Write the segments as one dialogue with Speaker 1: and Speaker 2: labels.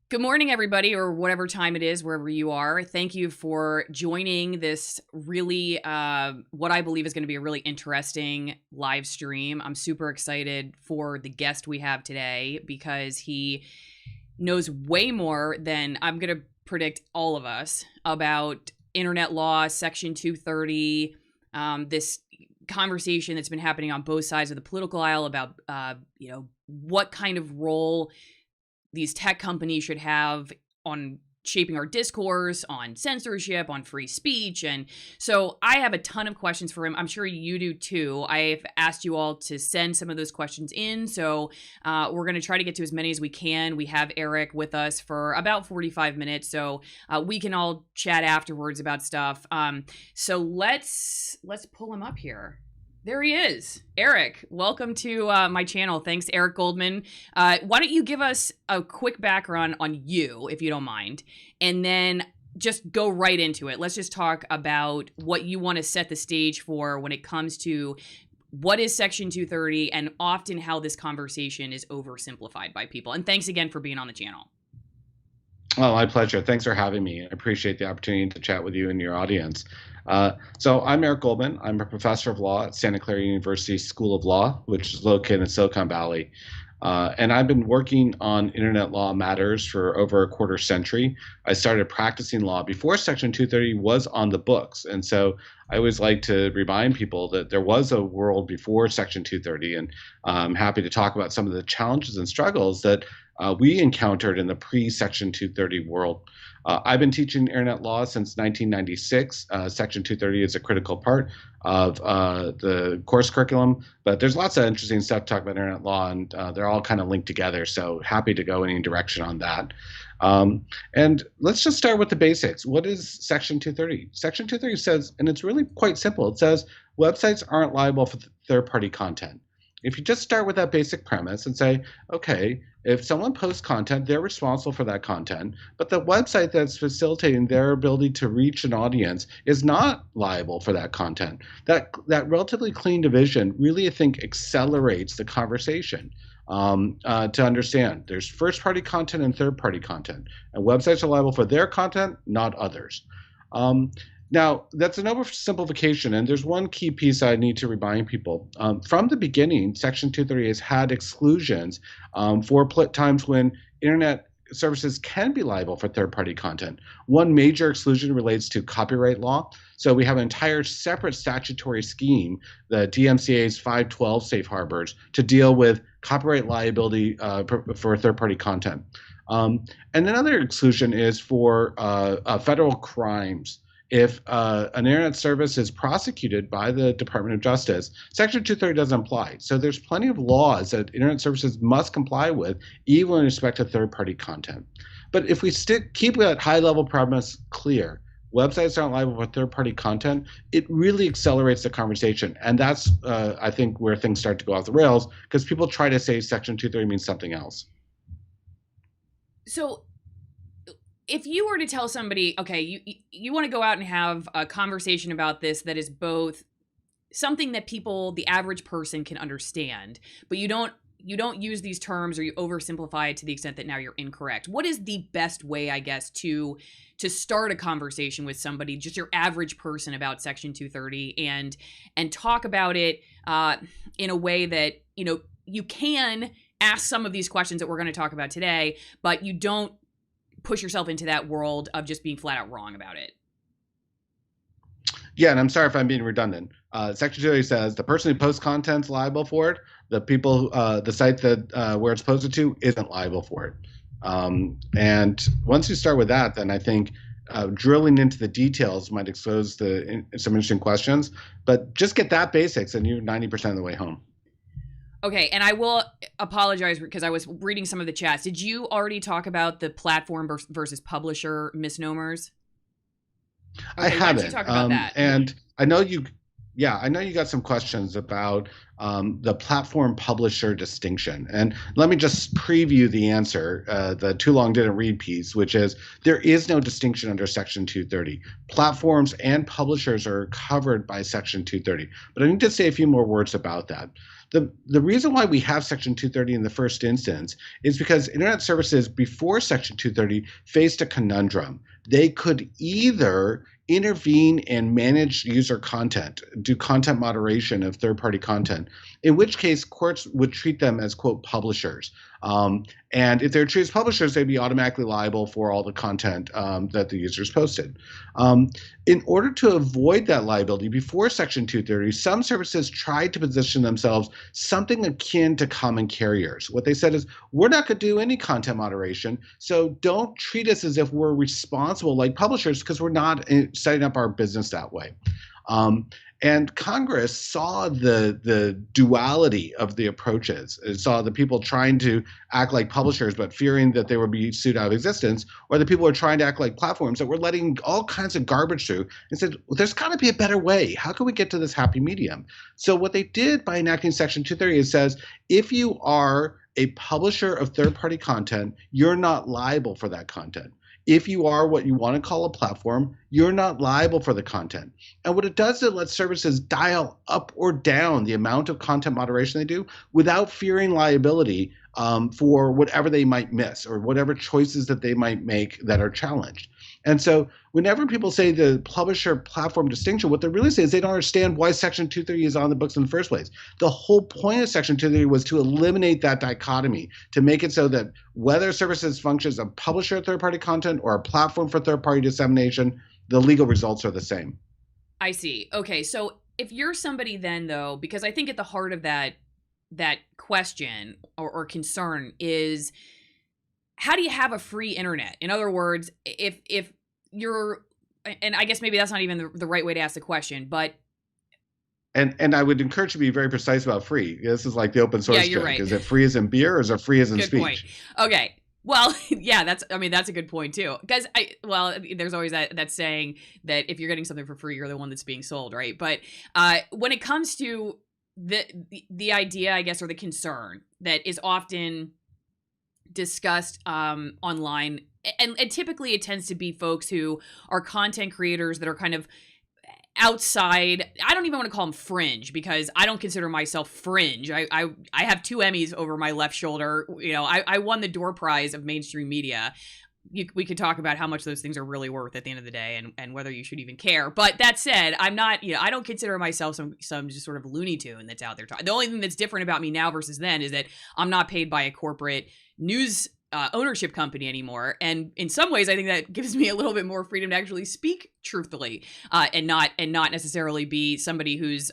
Speaker 1: Good morning, everybody, or whatever time it is, wherever you are. Thank you for joining this really, what I believe is going to be a really interesting live stream. I'm super excited for the guest we have today because he knows way more than I'm going to predict all of us about internet law, Section 230, this conversation that's been happening on both sides of the political aisle about, what kind of role these tech companies should have on shaping our discourse, on censorship, on free speech. And so I have a ton of questions for him. I'm sure you do too. I've asked you all to send some of those questions in. So we're going to try to get to as many as we can. We have Eric with us for about 45 minutes. So we can all chat afterwards about stuff. So let's pull him up here. There he is. Eric, welcome to my channel. Thanks, Eric Goldman. Why don't you give us a quick background on you, if you don't mind, and then just go right into it. Let's just talk about what you want to set the stage for when it comes to what is Section 230 and often how this conversation is oversimplified by people. And thanks again for being on the channel.
Speaker 2: Oh, my pleasure. Thanks for having me. I appreciate the opportunity to chat with you and your audience. So I'm Eric Goldman. I'm a professor of law at Santa Clara University School of Law, which is located in Silicon Valley. And I've been working on internet law matters for over a quarter century. I started practicing law before Section 230 was on the books. And so I always like to remind people that there was a world before Section 230. And I'm happy to talk about some of the challenges and struggles that we encountered in the pre-Section 230 world. I've been teaching internet law since 1996. Section 230 is a critical part of the course curriculum, but there's lots of interesting stuff to talk about internet law, and they're all kind of linked together, so happy to go any direction on that. And let's just start with the basics. What is Section 230? Section 230 says, and it's really quite simple, it says websites aren't liable for third-party content. If you just start with that basic premise and say, okay, if someone posts content, they're responsible for that content, but the website that's facilitating their ability to reach an audience is not liable for that content. That relatively clean division really, I think, accelerates the conversation to understand. There's first-party content and third-party content, and websites are liable for their content, not others. Now, that's an oversimplification, and there's one key piece I need to remind people. From the beginning, Section 230 has had exclusions for times when internet services can be liable for third-party content. One major exclusion relates to copyright law. So we have an entire separate statutory scheme, the DMCA's 512 safe harbors, to deal with copyright liability for third-party content. And another exclusion is for federal crimes. If an internet service is prosecuted by the Department of Justice, Section 230 doesn't apply. So there's plenty of laws that internet services must comply with, even with respect to third-party content. But if we keep that high-level premise clear, websites aren't liable for third-party content, it really accelerates the conversation. And that's, I think, where things start to go off the rails, because people try to say Section 230 means something else.
Speaker 1: So if you were to tell somebody, okay, you want to go out and have a conversation about this that is both something that people, the average person, can understand, but you don't use these terms, or you oversimplify it to the extent that now you're incorrect. What is the best way, I guess, to start a conversation with somebody, just your average person, about Section 230 and talk about it in a way that, you can ask some of these questions that we're going to talk about today, but you don't push yourself into that world of just being flat out wrong about it?
Speaker 2: Yeah, and I'm sorry if I'm being redundant. Section 230 says the person who posts content is liable for it. The people, the site that where it's posted to isn't liable for it. And once you start with that, then I think drilling into the details might expose some interesting questions. But just get that basics, and you're 90% of the way home.
Speaker 1: Okay, and I will apologize because I was reading some of the chats. Did you already talk about the platform versus publisher misnomers? Okay,
Speaker 2: I haven't.
Speaker 1: Talk about that.
Speaker 2: And I know you got some questions about the platform publisher distinction. And let me just preview the answer, the too long didn't read piece, which is there is no distinction under Section 230. Platforms and publishers are covered by Section 230. But I need to say a few more words about that. The reason why we have Section 230 in the first instance is because internet services before Section 230 faced a conundrum. They could either intervene and manage user content, do content moderation of third-party content, in which case courts would treat them as, quote, publishers. And if they're treated as publishers, they'd be automatically liable for all the content that the users posted. In order to avoid that liability, before Section 230, some services tried to position themselves something akin to common carriers. What they said is, we're not going to do any content moderation, so don't treat us as if we're responsible like publishers, because we're not setting up our business that way. And Congress saw the duality of the approaches. It saw the people trying to act like publishers but fearing that they would be sued out of existence, or the people who are trying to act like platforms that were letting all kinds of garbage through, and said, well, there's got to be a better way. How can we get to this happy medium? So what they did by enacting Section 230 is says, if you are a publisher of third-party content, you're not liable for that content. If you are what you want to call a platform, you're not liable for the content. And what it does is it lets services dial up or down the amount of content moderation they do without fearing liability for whatever they might miss or whatever choices that they might make that are challenged. And so whenever people say the publisher platform distinction, what they're really saying is they don't understand why Section 230 is on the books in the first place. The whole point of Section 230 was to eliminate that dichotomy, to make it so that whether services function as a publisher of third-party content or a platform for third-party dissemination, the legal results are the same.
Speaker 1: I see. Okay, so if you're somebody then, though, because I think at the heart of that question or concern is, how do you have a free internet? In other words, if you're, and I guess maybe that's not even the right way to ask the question, but.
Speaker 2: And I would encourage you to be very precise about free. This is like the open source joke. Right. Is it free as in beer or is it free as in
Speaker 1: good
Speaker 2: speech?
Speaker 1: Point. Okay. Well, yeah, that's a good point too. Because there's always that saying that if you're getting something for free, you're the one that's being sold, right? But when it comes to the idea, I guess, or the concern that is often discussed online, and typically it tends to be folks who are content creators that are kind of outside. I don't even want to call them fringe, because I don't consider myself fringe. I have 2 Emmys over my left shoulder. You know, I won the door prize of mainstream media. We could talk about how much those things are really worth at the end of the day, and whether you should even care. But that said, I'm not, I don't consider myself some just sort of Looney Tune that's out there. The only thing that's different about me now versus then is that I'm not paid by a corporate news ownership company anymore. And in some ways, I think that gives me a little bit more freedom to actually speak truthfully, and not necessarily be somebody who's,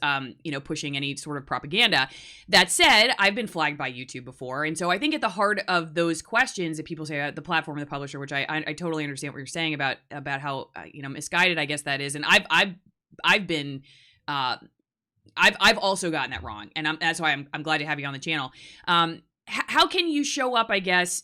Speaker 1: pushing any sort of propaganda. That said, I've been flagged by YouTube before. And so I think at the heart of those questions that people say about the platform and the publisher, which I totally understand what you're saying about how, misguided I guess that is. And I've been, I've also gotten that wrong. And that's why I'm glad to have you on the channel. How can you show up, I guess,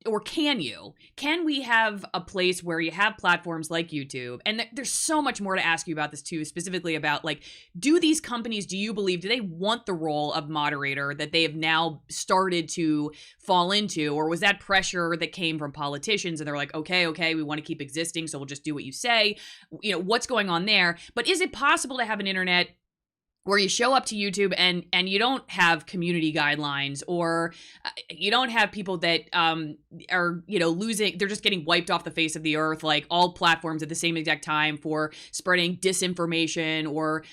Speaker 1: or can we have a place where you have platforms like YouTube? And there's so much more to ask you about this too, specifically about, like, do these companies, do you believe, do they want the role of moderator that they have now started to fall into? Or was that pressure that came from politicians and they're like, okay, we want to keep existing, so we'll just do what you say? What's going on there? But is it possible to have an internet where you show up to YouTube and you don't have community guidelines, or you don't have people that are losing, they're just getting wiped off the face of the earth, like all platforms at the same exact time, for spreading disinformation or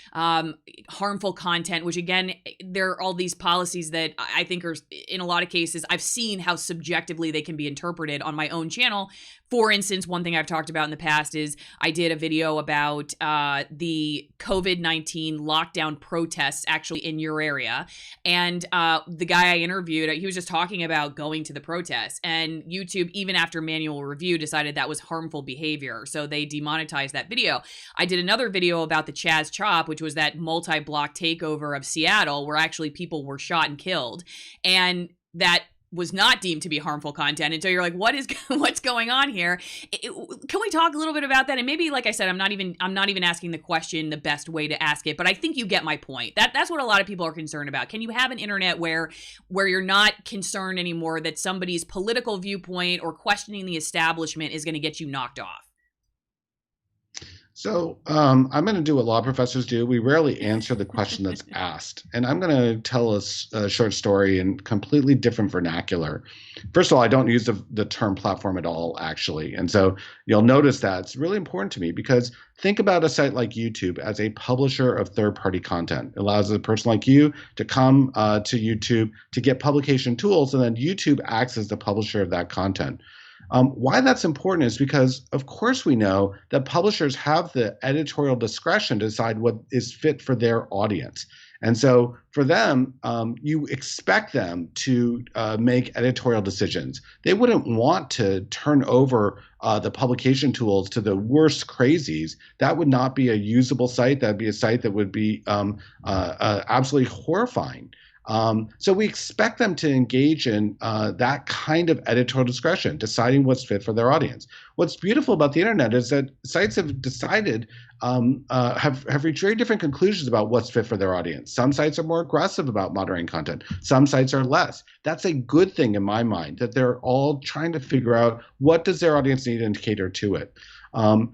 Speaker 1: harmful content, which again, there are all these policies that I think are, in a lot of cases, I've seen how subjectively they can be interpreted on my own channel. For instance, one thing I've talked about in the past is I did a video about the COVID-19 lockdown protests actually in your area. And the guy I interviewed, he was just talking about going to the protests. And YouTube, even after manual review, decided that was harmful behavior. So they demonetized that video. I did another video about the Chaz Chop, which was that multi-block takeover of Seattle, where actually people were shot and killed. And that was not deemed to be harmful content. And so you're like, what's going on here? Can we talk a little bit about that? And maybe, like I said, I'm not even asking the question the best way to ask it, but I think you get my point. That's what a lot of people are concerned about. Can you have an internet where you're not concerned anymore that somebody's political viewpoint or questioning the establishment is going to get you knocked off?
Speaker 2: So I'm going to do what law professors do. We rarely answer the question that's asked. And I'm going to tell a short story in completely different vernacular. First of all, I don't use the term platform at all, actually. And so you'll notice that it's really important to me because think about a site like YouTube as a publisher of third-party content. It allows a person like you to come to YouTube to get publication tools, and then YouTube acts as the publisher of that content. Why that's important is because, of course, we know that publishers have the editorial discretion to decide what is fit for their audience. And so for them, you expect them to make editorial decisions. They wouldn't want to turn over the publication tools to the worst crazies. That would not be a usable site. That would be a site that would be absolutely horrifying. So we expect them to engage in that kind of editorial discretion, deciding what's fit for their audience. What's beautiful about the internet is that sites have decided, have reached very different conclusions about what's fit for their audience. Some sites are more aggressive about moderating content. Some sites are less. That's a good thing in my mind, that they're all trying to figure out what does their audience need and cater to it.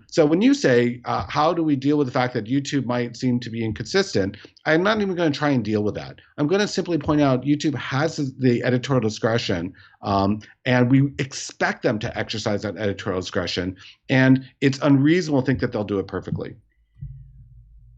Speaker 2: So when you say, how do we deal with the fact that YouTube might seem to be inconsistent, I'm not even going to try and deal with that. I'm going to simply point out YouTube has the editorial discretion, and we expect them to exercise that editorial discretion, and it's unreasonable to think that they'll do it perfectly.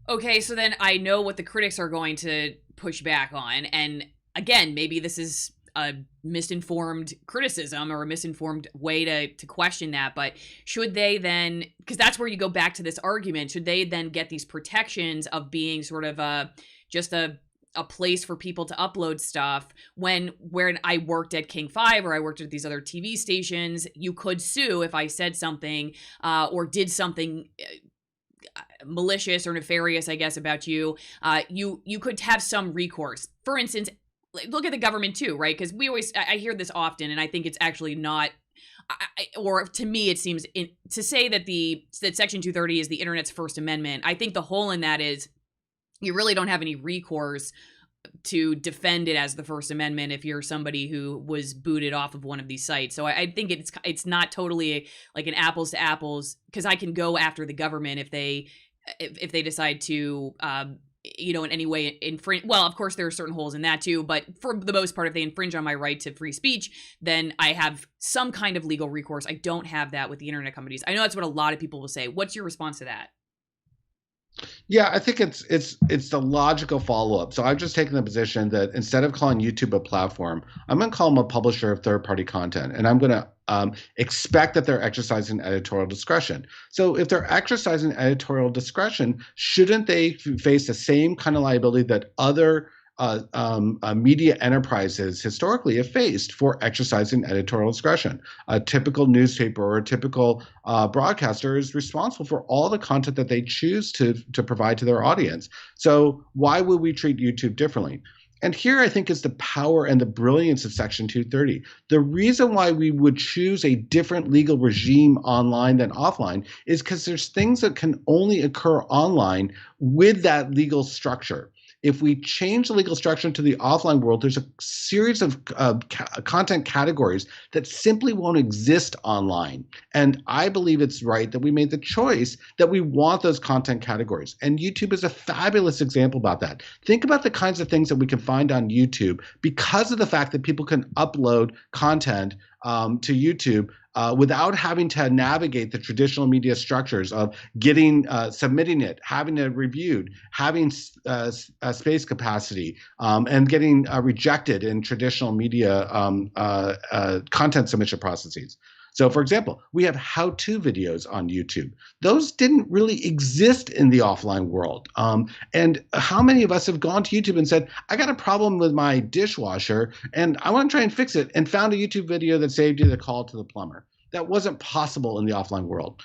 Speaker 1: Okay, so then I know what the critics are going to push back on, and again, maybe this is a misinformed criticism or a misinformed way to question that, but should they then, because that's where you go back to this argument, should they then get these protections of being sort of just a place for people to upload stuff when I worked at King 5 or I worked at these other TV stations, you could sue if I said something or did something malicious or nefarious, I guess, about you. You could have some recourse. For instance, look at the government too, right? Because I hear this often, and I think it's actually not, or to me it seems, to say that that Section 230 is the internet's First Amendment. I think the hole in that is you really don't have any recourse to defend it as the First Amendment if you're somebody who was booted off of one of these sites. So I think it's not totally like an apples to apples, because I can go after the government if they decide to in any way infringe. Well, of course, there are certain holes in that too, but for the most part, if they infringe on my right to free speech, then I have some kind of legal recourse. I don't have that with the internet companies. I know that's what a lot of people will say. What's your response to that?
Speaker 2: Yeah, I think it's the logical follow-up. So I've just taken the position that instead of calling YouTube a platform, I'm going to call them a publisher of third-party content, and I'm going to expect that they're exercising editorial discretion. So if they're exercising editorial discretion, shouldn't they face the same kind of liability that other media enterprises historically have faced for exercising editorial discretion? A typical newspaper or a typical broadcaster is responsible for all the content that they choose to provide to their audience. So why would we treat YouTube differently? And here I think is the power and the brilliance of Section 230. The reason why we would choose a different legal regime online than offline is because there's things that can only occur online with that legal structure. If we change the legal structure to the offline world, there's a series of content categories that simply won't exist online. And I believe it's right that we made the choice that we want those content categories. And YouTube is a fabulous example about that. Think about the kinds of things that we can find on YouTube because of the fact that people can upload content to YouTube without having to navigate the traditional media structures of submitting it, having it reviewed, having space capacity, and getting rejected in traditional media content submission processes. So, for example, we have how-to videos on YouTube. Those didn't really exist in the offline world. And how many of us have gone to YouTube and said, I got a problem with my dishwasher, and I want to try and fix it, and found a YouTube video that saved you the call to the plumber? That wasn't possible in the offline world.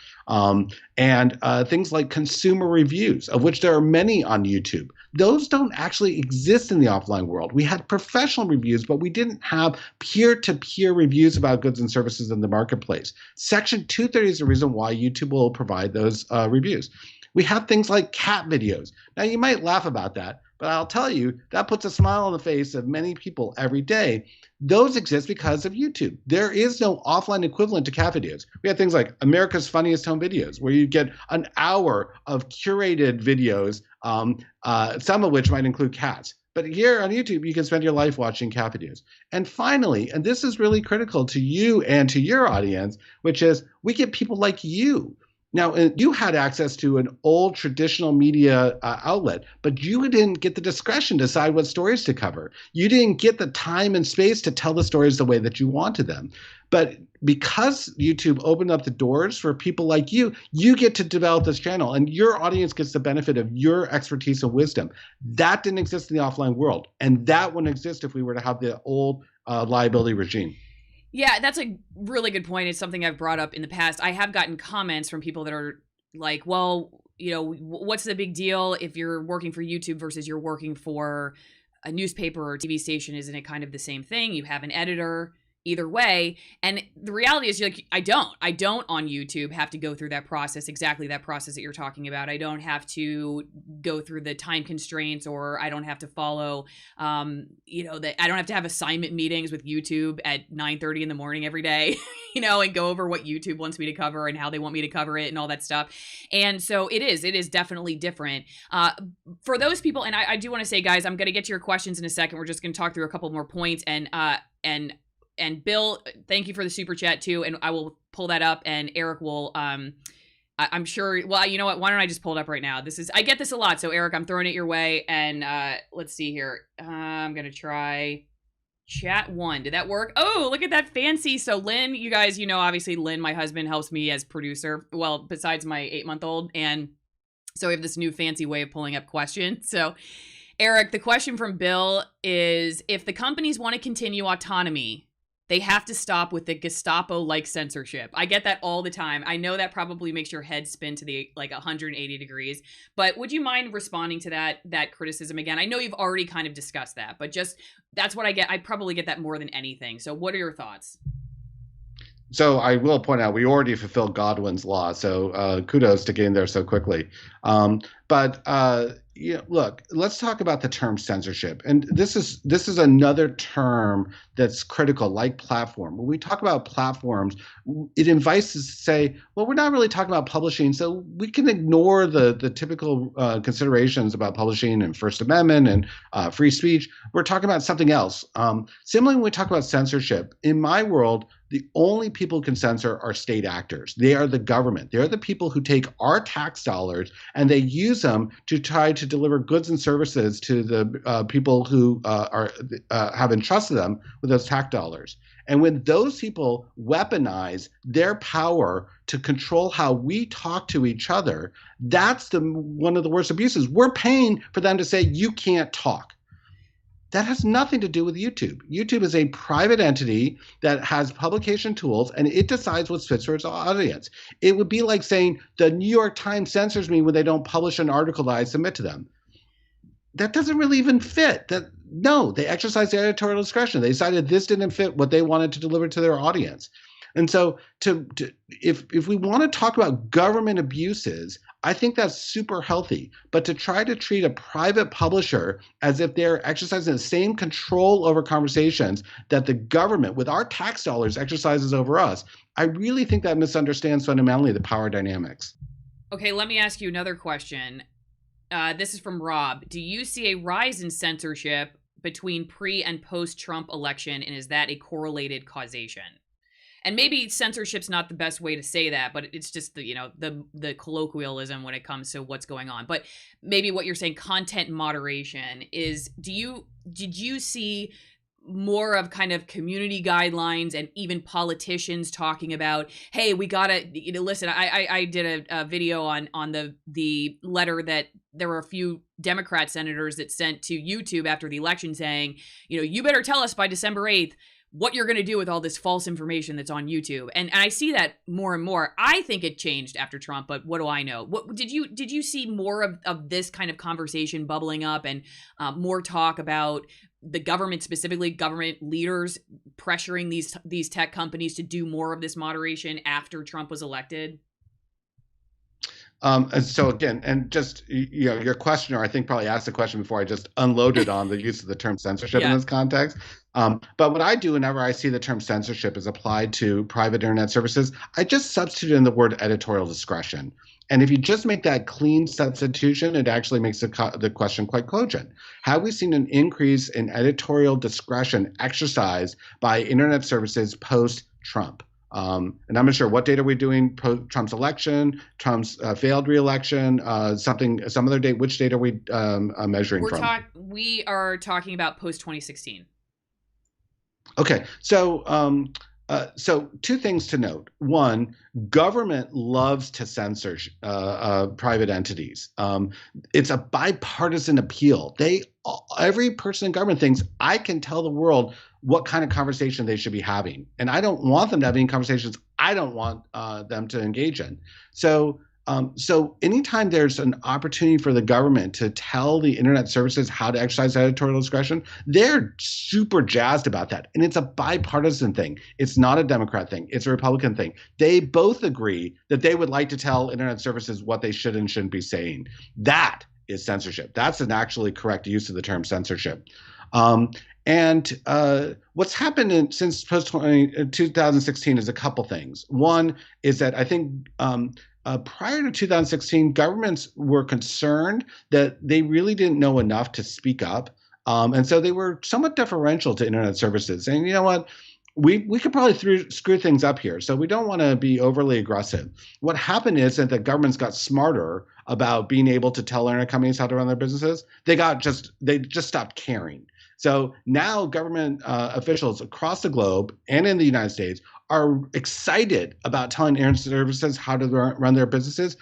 Speaker 2: And things like consumer reviews, of which there are many on YouTube, those don't actually exist in the offline world. We had professional reviews, but we didn't have peer-to-peer reviews about goods and services in the marketplace. Section 230 is the reason why YouTube will provide those reviews. We have things like cat videos. Now, you might laugh about that, But I'll tell you, that puts a smile on the face of many people every day. Those exist because of YouTube. There is no offline equivalent to cat videos. We have things like America's Funniest Home Videos, where you get an hour of curated videos, some of which might include cats. But here on YouTube, you can spend your life watching cat videos. And finally, and this is really critical to you and to your audience, which is we get people like you. Now, you had access to an old traditional media outlet, but you didn't get the discretion to decide what stories to cover. You didn't get the time and space to tell the stories the way that you wanted them. But because YouTube opened up the doors for people like you, you get to develop this channel, and your audience gets the benefit of your expertise and wisdom. That didn't exist in the offline world, and that wouldn't exist if we were to have the old liability regime.
Speaker 1: Yeah, that's a really good point. It's something I've brought up in the past. I have gotten comments from people that are like, well, you know, what's the big deal if you're working for YouTube versus you're working for a newspaper or TV station? Isn't it kind of the same thing? You have an editor either way. And the reality is, like, I don't on YouTube have to go through that process, exactly that process that you're talking about. I don't have to go through the time constraints, or I don't have to follow, I don't have to have assignment meetings with YouTube at 9:30 in the morning every day, and go over what YouTube wants me to cover and how they want me to cover it and all that stuff. And so it is definitely different. For those people, and I do want to say, guys, I'm going to get to your questions in a second. We're just going to talk through a couple more points, and Bill, thank you for the super chat too. And I will pull that up, and Eric will, I'm sure, well, you know what? Why don't I just pull it up right now? I get this a lot. So Eric, I'm throwing it your way. And let's see here. I'm going to try chat 1. Did that work? Oh, look at that fancy. So Lynn, you guys, obviously Lynn, my husband, helps me as producer. Well, besides my 8-month-old. And so we have this new fancy way of pulling up questions. So Eric, the question from Bill is, if the companies want to continue autonomy, they have to stop with the Gestapo-like censorship. I get that all the time. I know that probably makes your head spin to the 180 degrees. But would you mind responding to that criticism again? I know you've already kind of discussed that, but just that's what I get. I probably get that more than anything. So what are your thoughts?
Speaker 2: So I will point out we already fulfilled Godwin's law, so kudos to getting there so quickly. Look, let's talk about the term censorship, and this is another term that's critical, like platform. When we talk about platforms, it invites us to say, well, we're not really talking about publishing, so we can ignore the typical considerations about publishing and First Amendment and free speech. We're talking about something else. Similarly, when we talk about censorship, in my world, the only people who can censor are state actors. They are the government. They are the people who take our tax dollars and they use them to try to deliver goods and services to the people who have entrusted them with those tax dollars. And when those people weaponize their power to control how we talk to each other, that's one of the worst abuses. We're paying for them to say, you can't talk. That has nothing to do with YouTube. YouTube is a private entity that has publication tools, and it decides what's fit for its audience. It would be like saying the New York Times censors me when they don't publish an article that I submit to them. That doesn't really even fit. No, they exercise their editorial discretion. They decided this didn't fit what they wanted to deliver to their audience. And so if we want to talk about government abuses, I think that's super healthy. But to try to treat a private publisher as if they're exercising the same control over conversations that the government, with our tax dollars, exercises over us, I really think that misunderstands fundamentally the power dynamics.
Speaker 1: Okay, let me ask you another question. This is from Rob. Do you see a rise in censorship between pre and post-Trump election, and is that a correlated causation? And maybe censorship's not the best way to say that, but it's just the colloquialism when it comes to what's going on. But maybe what you're saying, content moderation, is did you see more of kind of community guidelines and even politicians talking about, hey, we gotta listen. I did a video on the letter that there were a few Democrat senators that sent to YouTube after the election saying, you better tell us by December 8th what you're going to do with all this false information that's on YouTube. And I see that more and more. I think it changed after Trump, but what do I know? What did you see more of this kind of conversation bubbling up, and more talk about the government, specifically government leaders pressuring these tech companies to do more of this moderation after Trump was elected?
Speaker 2: And so again, and just your questioner, I think probably asked the question before I just unloaded on the use of the term censorship in this context. But what I do whenever I see the term censorship is applied to private internet services, I just substitute in the word editorial discretion. And if you just make that clean substitution, it actually makes the question quite cogent. Have we seen an increase in editorial discretion exercised by internet services post-Trump? And I'm not sure what date are we doing post Trump's election, Trump's failed reelection, some other date. Which date are we measuring from?
Speaker 1: We are talking about post 2016.
Speaker 2: Okay, so two things to note. One, government loves to censor private entities. It's a bipartisan appeal. Every person in government thinks I can tell the world what kind of conversation they should be having, and I don't want them to have any conversations I don't want them to engage in. So anytime there's an opportunity for the government to tell the internet services how to exercise editorial discretion, they're super jazzed about that. And it's a bipartisan thing. It's not a Democrat thing. It's a Republican thing. They both agree that they would like to tell internet services what they should and shouldn't be saying. That is censorship. That's an actually correct use of the term censorship. And what's happened since post-2016 is a couple things. One is that I think prior to 2016, governments were concerned that they really didn't know enough to speak up. And so they were somewhat deferential to internet services. And you know what? We could probably screw things up here. So we don't want to be overly aggressive. What happened is that the governments got smarter about being able to tell internet companies how to run their businesses. They just stopped caring. So now government officials across the globe and in the United States are excited about telling internet services how to run their businesses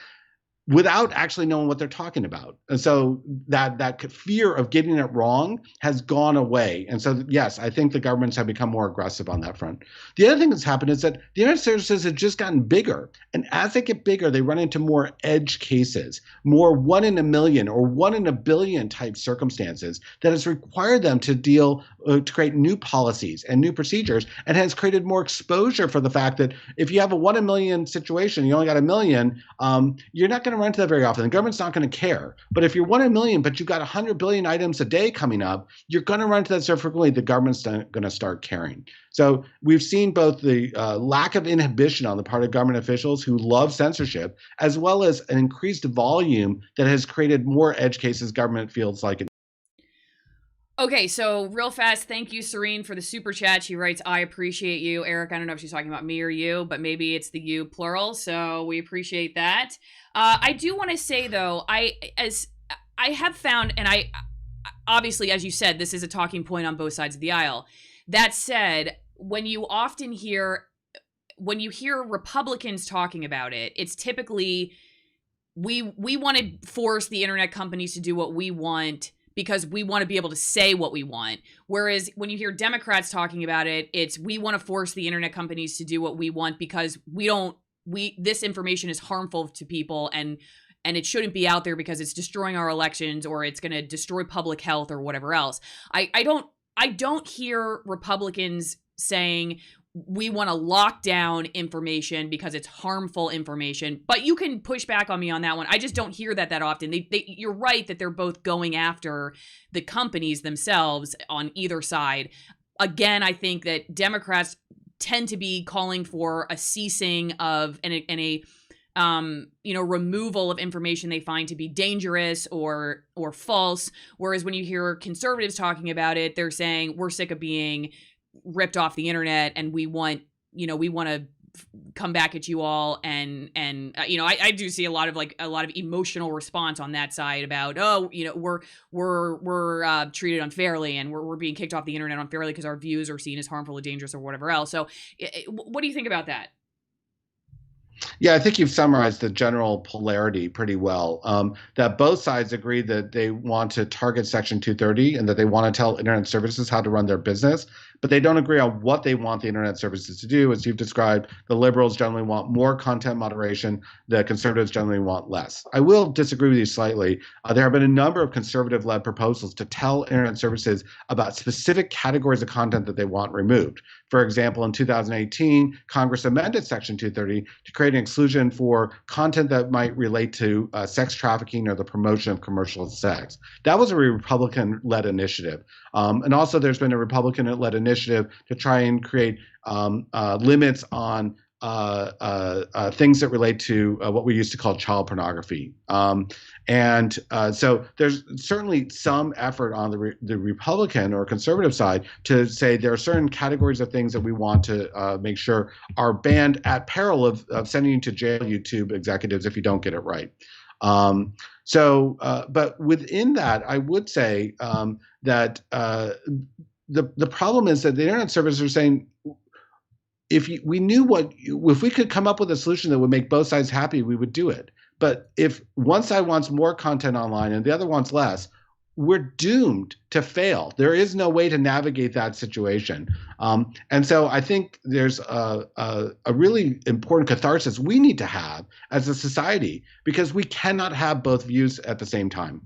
Speaker 2: without actually knowing what they're talking about. And so that fear of getting it wrong has gone away. And so, yes, I think the governments have become more aggressive on that front. The other thing that's happened is that the internet services have just gotten bigger. And as they get bigger, they run into more edge cases, more 1 in a million or 1 in a billion type circumstances that has required them to create new policies and new procedures, and has created more exposure for the fact that if you have a 1 in a million situation, you only got a million, you're not going to run into that very often. The government's not going to care. But if you're 1 in a million, but you've got 100 billion items a day coming up, you're going to run into that so frequently, the government's going to start caring. So we've seen both the lack of inhibition on the part of government officials who love censorship, as well as an increased volume that has created more edge cases government feels like it.
Speaker 1: Okay, so real fast, thank you, Serene, for the super chat. She writes, I appreciate you. Eric, I don't know if she's talking about me or you, but maybe it's the you plural, so we appreciate that. I do want to say, though, I have found, and I obviously, as you said, this is a talking point on both sides of the aisle. That said, when you hear Republicans talking about it, it's typically, we want to force the internet companies to do what we want because we want to be able to say what we want. Whereas when you hear Democrats talking about it, it's we want to force the internet companies to do what we want because this information is harmful to people and it shouldn't be out there because it's destroying our elections or it's going to destroy public health or whatever else. I don't hear Republicans saying we want to lock down information because it's harmful information, but you can push back on me on that one. I just don't hear that often. You're right that they're both going after the companies themselves on either side. Again, I think that Democrats tend to be calling for a ceasing of and a removal of information they find to be dangerous or false. Whereas when you hear conservatives talking about it, they're saying we're sick of being ripped off the internet and we want to come back at you all and I do see a lot of emotional response on that side about we're treated unfairly and we're being kicked off the internet unfairly because our views are seen as harmful or dangerous or whatever else. So what do you think about that?
Speaker 2: Yeah, I think you've summarized the general polarity pretty well, that both sides agree that they want to target Section 230 and that they want to tell internet services how to run their business. but they don't agree on what they want the internet services to do. As you've described, the liberals generally want more content moderation. The conservatives generally want less. I will disagree with you slightly. There have been a number of conservative-led proposals to tell internet services about specific categories of content that they want removed. For example, in 2018, Congress amended Section 230 to create an exclusion for content that might relate to sex trafficking or the promotion of commercial sex. That was a Republican-led initiative. And also there's been a Republican-led initiative to try and create limits on things that relate to what we used to call child pornography. So there's certainly some effort on the Republican or conservative side to say there are certain categories of things that we want to make sure are banned at peril of sending you to jail, YouTube executives, if you don't get it right. But within that, I would say that the problem is that the internet services are saying, if we could come up with a solution that would make both sides happy, we would do it. But if one side wants more content online and the other wants less, we're doomed to fail. There is no way to navigate that situation. And so I think there's a really important catharsis we need to have as a society, because we cannot have both views at the same time.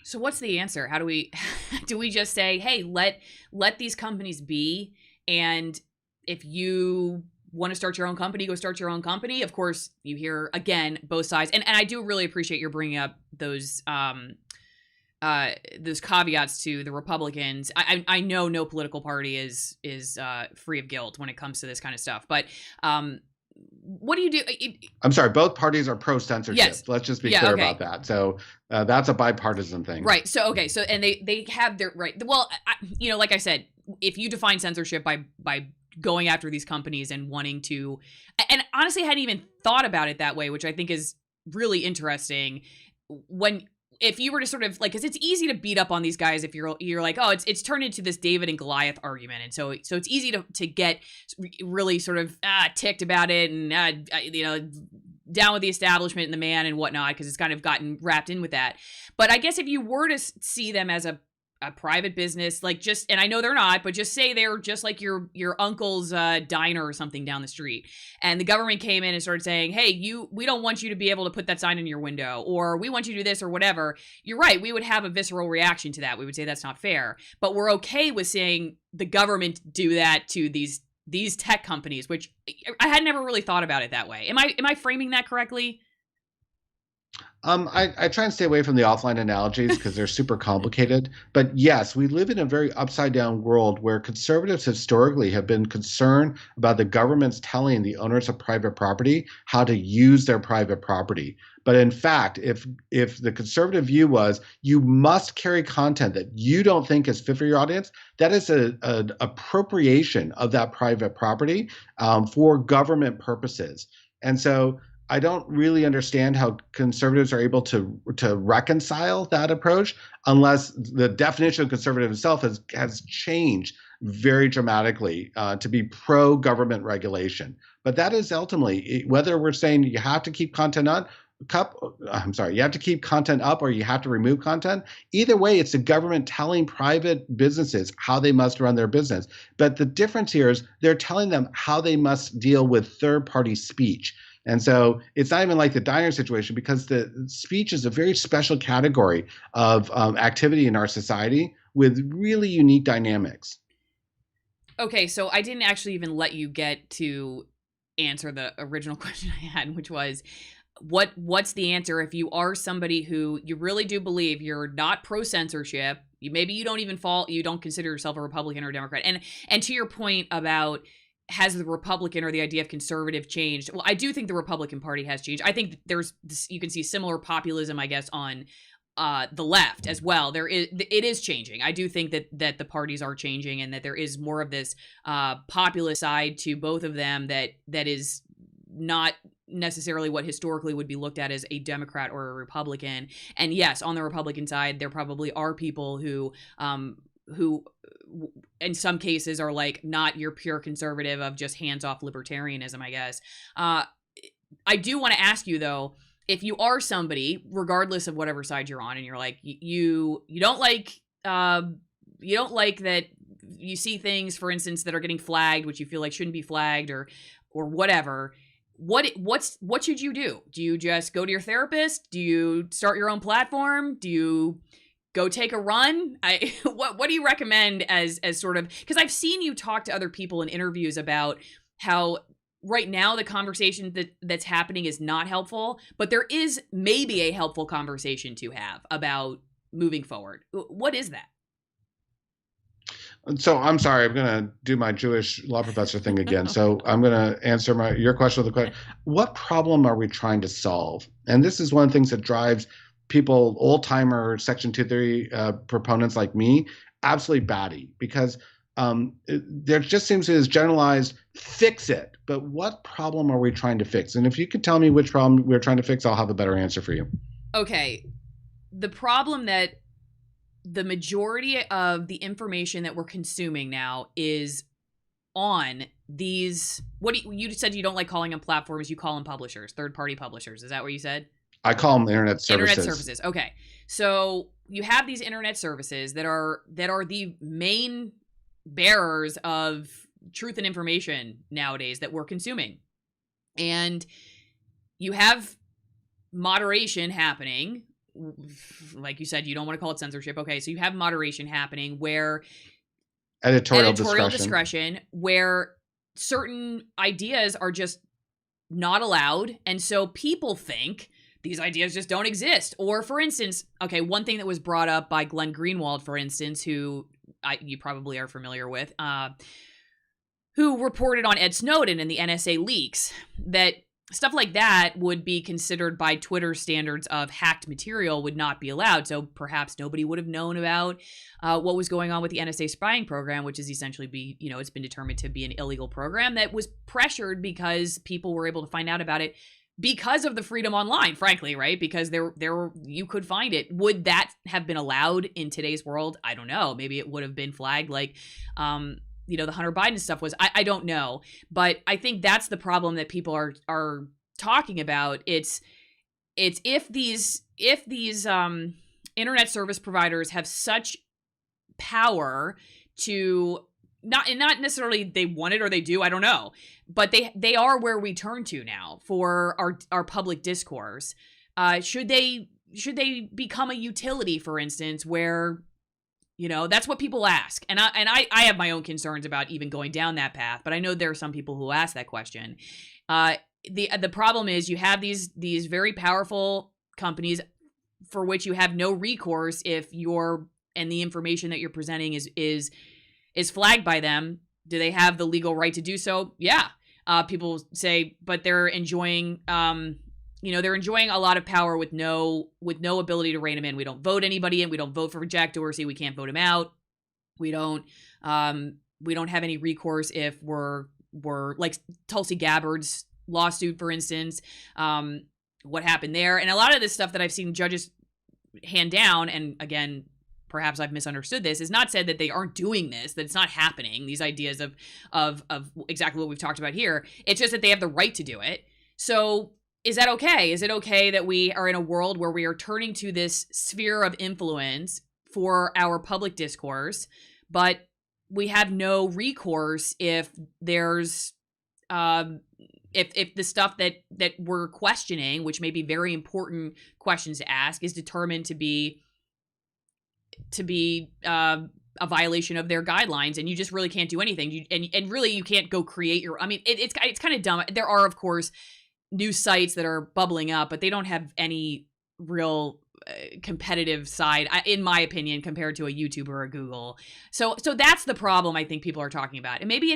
Speaker 1: So what's the answer? How do we just say, hey, let these companies be, and if you want to start your own company, go start your own company? Of course, you hear, again, both sides. And I do really appreciate your bringing up those caveats to the Republicans. I know no political party is free of guilt when it comes to this kind of stuff. But what do you do?
Speaker 2: I'm sorry, both parties are pro-censorship.
Speaker 1: Yes.
Speaker 2: Let's just be clear about that. So that's a bipartisan thing.
Speaker 1: Right. So, okay. So, and they have their, right. Well, like I said, if you define censorship by going after these companies and wanting to, and honestly, I hadn't even thought about it that way, which I think is really interesting. If you were to sort of like, because it's easy to beat up on these guys if you're like, oh, it's turned into this David and Goliath argument, and so it's easy to get really sort of ticked about it and down with the establishment and the man and whatnot, because it's kind of gotten wrapped in with that. But I guess if you were to see them as a private business, like and I know they're not, but just say they're just like your uncle's diner or something down the street, and the government came in and started saying, hey, we don't want you to be able to put that sign in your window, or we want you to do this or whatever. You're right, we would have a visceral reaction to that. We would say that's not fair, but we're okay with saying the government do that to these tech companies, which I had never really thought about it that way. Am I framing that correctly?
Speaker 2: I try and stay away from the offline analogies because they're super complicated. But yes, we live in a very upside down world where conservatives historically have been concerned about the government's telling the owners of private property how to use their private property. But in fact, if the conservative view was you must carry content that you don't think is fit for your audience, that is an appropriation of that private property for government purposes. And so I don't really understand how conservatives are able to reconcile that approach unless the definition of conservative itself has changed very dramatically to be pro-government regulation. But that is ultimately, whether we're saying you have to keep content up or you have to remove content. Either way, it's the government telling private businesses how they must run their business. But the difference here is they're telling them how they must deal with third-party speech. And so it's not even like the diner situation, because the speech is a very special category of activity in our society with really unique dynamics. Okay,
Speaker 1: so I didn't actually even let you get to answer the original question I had, which was, what's the answer if you are somebody who you really do believe you're not pro-censorship, maybe you don't consider yourself a Republican or a Democrat, and to your point about has the Republican or the idea of conservative changed? Well, I do think the Republican Party has changed. I think you can see similar populism, I guess, on the left as well. It is changing. I do think that the parties are changing, and that there is more of this populist side to both of them that is not necessarily what historically would be looked at as a Democrat or a Republican. And yes, on the Republican side, there probably are people who in some cases are like not your pure conservative of just hands-off libertarianism, I guess. I do want to ask you though, if you are somebody, regardless of whatever side you're on, and you're like, you don't like that you see things, for instance, that are getting flagged, which you feel like shouldn't be flagged or whatever, what should you do? Do you just go to your therapist? Do you start your own platform? Do you go take a run? What do you recommend as sort of, because I've seen you talk to other people in interviews about how right now the conversation that's happening is not helpful, but there is maybe a helpful conversation to have about moving forward. What is that?
Speaker 2: So I'm sorry, I'm going to do my Jewish law professor thing again. So I'm going to answer your question with a question. What problem are we trying to solve? And this is one of the things that drives people, old-timer Section 230 proponents like me, absolutely batty, because there just seems to be this generalized fix it. But what problem are we trying to fix? And if you could tell me which problem we're trying to fix, I'll have a better answer for you.
Speaker 1: Okay. The problem that the majority of the information that we're consuming now is on these, you said you don't like calling them platforms, you call them publishers, third-party publishers. Is that what you said?
Speaker 2: I call them internet services.
Speaker 1: Internet services. Okay. So you have these internet services that are the main bearers of truth and information nowadays that we're consuming. And you have moderation happening. Like you said, you don't want to call it censorship. Okay. So you have moderation happening where editorial discretion, where certain ideas are just not allowed. And so people think these ideas just don't exist. Or for instance, okay, one thing that was brought up by Glenn Greenwald, for instance, who you probably are familiar with, who reported on Ed Snowden and the NSA leaks, that stuff like that would be considered by Twitter standards of hacked material, would not be allowed. So perhaps nobody would have known about what was going on with the NSA spying program, which is essentially it's been determined to be an illegal program that was pressured because people were able to find out about it because of the freedom online, frankly, right? Because there you could find it. Would that have been allowed in today's world? I don't know. Maybe it would have been flagged like, the Hunter Biden stuff was. I don't know. But I think that's the problem that people are talking about. It's if these internet service providers have such power to not necessarily they want it or they do, I don't know, but they are where we turn to now for our public discourse. Should they become a utility, for instance, where that's what people ask, and I have my own concerns about even going down that path, but I know there are some people who ask that question. The problem is you have these very powerful companies for which you have no recourse if the information that you're presenting is flagged by them. Do they have the legal right to do so? Yeah. People say, but they're enjoying, they're enjoying a lot of power with no ability to rein them in. We don't vote anybody in. We don't vote for Jack Dorsey. We can't vote him out. We don't have any recourse if we're like Tulsi Gabbard's lawsuit, for instance. What happened there? And a lot of this stuff that I've seen judges hand down, and again, perhaps I've misunderstood this, is not said that they aren't doing this, that it's not happening, these ideas of exactly what we've talked about here. It's just that they have the right to do it. So is that okay? Is it okay that we are in a world where we are turning to this sphere of influence for our public discourse, but we have no recourse if there's if the stuff that we're questioning, which may be very important questions to ask, is determined to be a violation of their guidelines, and you just really can't do anything. And really you can't go create your. I mean, it's kind of dumb. There are, of course, news sites that are bubbling up, but they don't have any real competitive side, in my opinion, compared to a YouTube or a Google. So that's the problem I think people are talking about. And maybe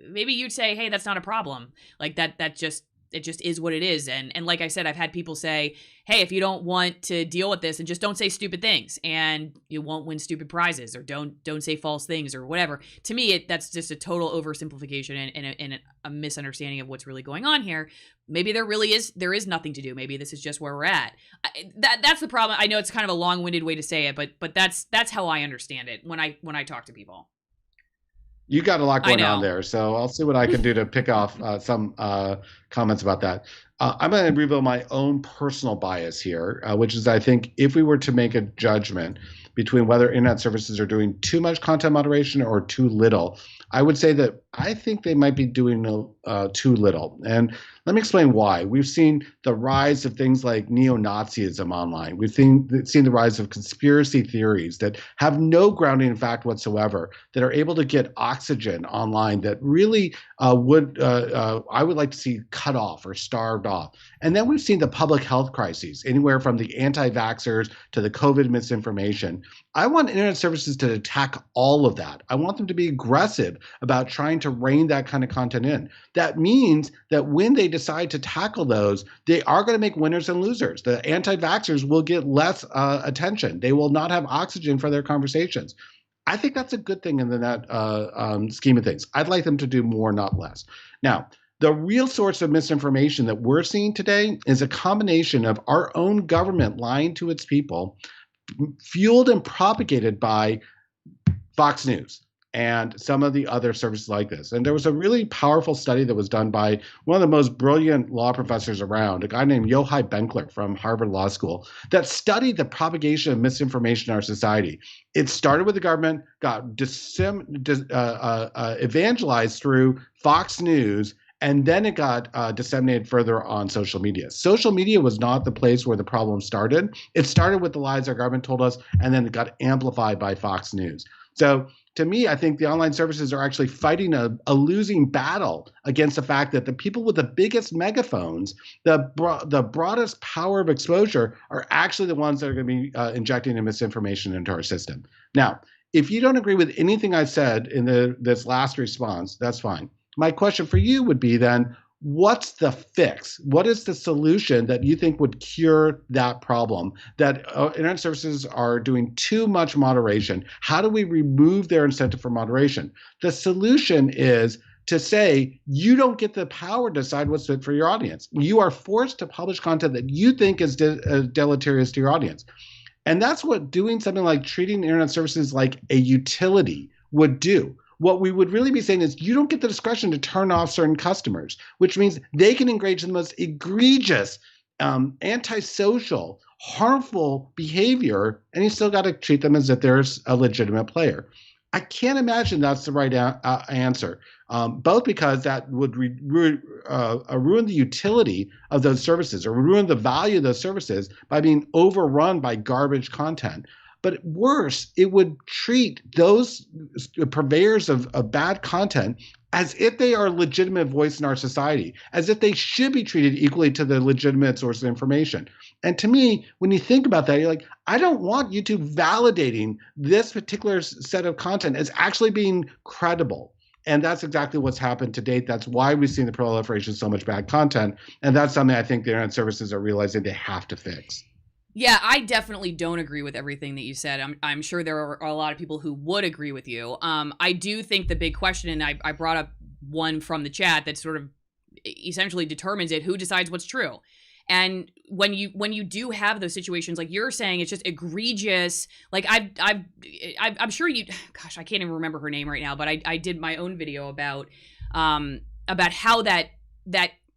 Speaker 1: maybe you'd say, hey, that's not a problem. Like that just is what it is. And like I said, I've had people say, hey, if you don't want to deal with this, and just don't say stupid things, and you won't win stupid prizes, or don't say false things or whatever. To me, that's just a total oversimplification and a misunderstanding of what's really going on here. Maybe there is nothing to do. Maybe this is just where we're at. That's the problem. I know it's kind of a long-winded way to say it, but that's how I understand it when I talk to people.
Speaker 2: You got a lot going on there, so I'll see what I can do to pick off some comments about that. I'm going to reveal my own personal bias here, which is I think if we were to make a judgment between whether internet services are doing too much content moderation or too little, I would say that I think they might be doing too little. And let me explain why. We've seen the rise of things like neo-Nazism online. We've seen the rise of conspiracy theories that have no grounding in fact whatsoever, that are able to get oxygen online that really I would like to see cut off or starved off. And then we've seen the public health crises, anywhere from the anti-vaxxers to the COVID misinformation. I want internet services to attack all of that. I want them to be aggressive about trying to rein that kind of content in. That means that when they decide to tackle those, they are going to make winners and losers. The anti-vaxxers will get less attention. They will not have oxygen for their conversations. I think that's a good thing in the net scheme of things. I'd like them to do more, not less. Now, the real source of misinformation that we're seeing today is a combination of our own government lying to its people, fueled and propagated by Fox News and some of the other services like this. And there was a really powerful study that was done by one of the most brilliant law professors around, a guy named Yochai Benkler from Harvard Law School, that studied the propagation of misinformation in our society. It started with the government, got evangelized through Fox News, and then it got disseminated further on social media. Social media was not the place where the problem started. It started with the lies our government told us, and then it got amplified by Fox News. So to me, I think the online services are actually fighting a losing battle against the fact that the people with the biggest megaphones, the broadest power of exposure, are actually the ones that are going to be injecting the misinformation into our system. Now, if you don't agree with anything I said in this last response, that's fine. My question for you would be then, what's the fix? What is the solution that you think would cure that problem, that internet services are doing too much moderation? How do we remove their incentive for moderation? The solution is to say, you don't get the power to decide what's fit for your audience. You are forced to publish content that you think is deleterious to your audience. And that's what doing something like treating internet services like a utility would do. What we would really be saying is you don't get the discretion to turn off certain customers, which means they can engage in the most egregious, antisocial, harmful behavior, and you still got to treat them as if they're a legitimate player. I can't imagine that's the right answer, both because that would ruin the utility of those services or ruin the value of those services by being overrun by garbage content. But worse, it would treat those purveyors of bad content as if they are a legitimate voice in our society, as if they should be treated equally to the legitimate source of information. And to me, when you think about that, you're like, I don't want YouTube validating this particular set of content as actually being credible. And that's exactly what's happened to date. That's why we've seen the proliferation of so much bad content. And that's something I think the internet services are realizing they have to fix.
Speaker 1: Yeah, I definitely don't agree with everything that you said. I'm sure there are a lot of people who would agree with you. I do think the big question, and I brought up one from the chat that sort of essentially determines it, who decides what's true. And when you do have those situations, like you're saying, it's just egregious. Like I'm sure you, gosh, I can't even remember her name right now, but I did my own video about how that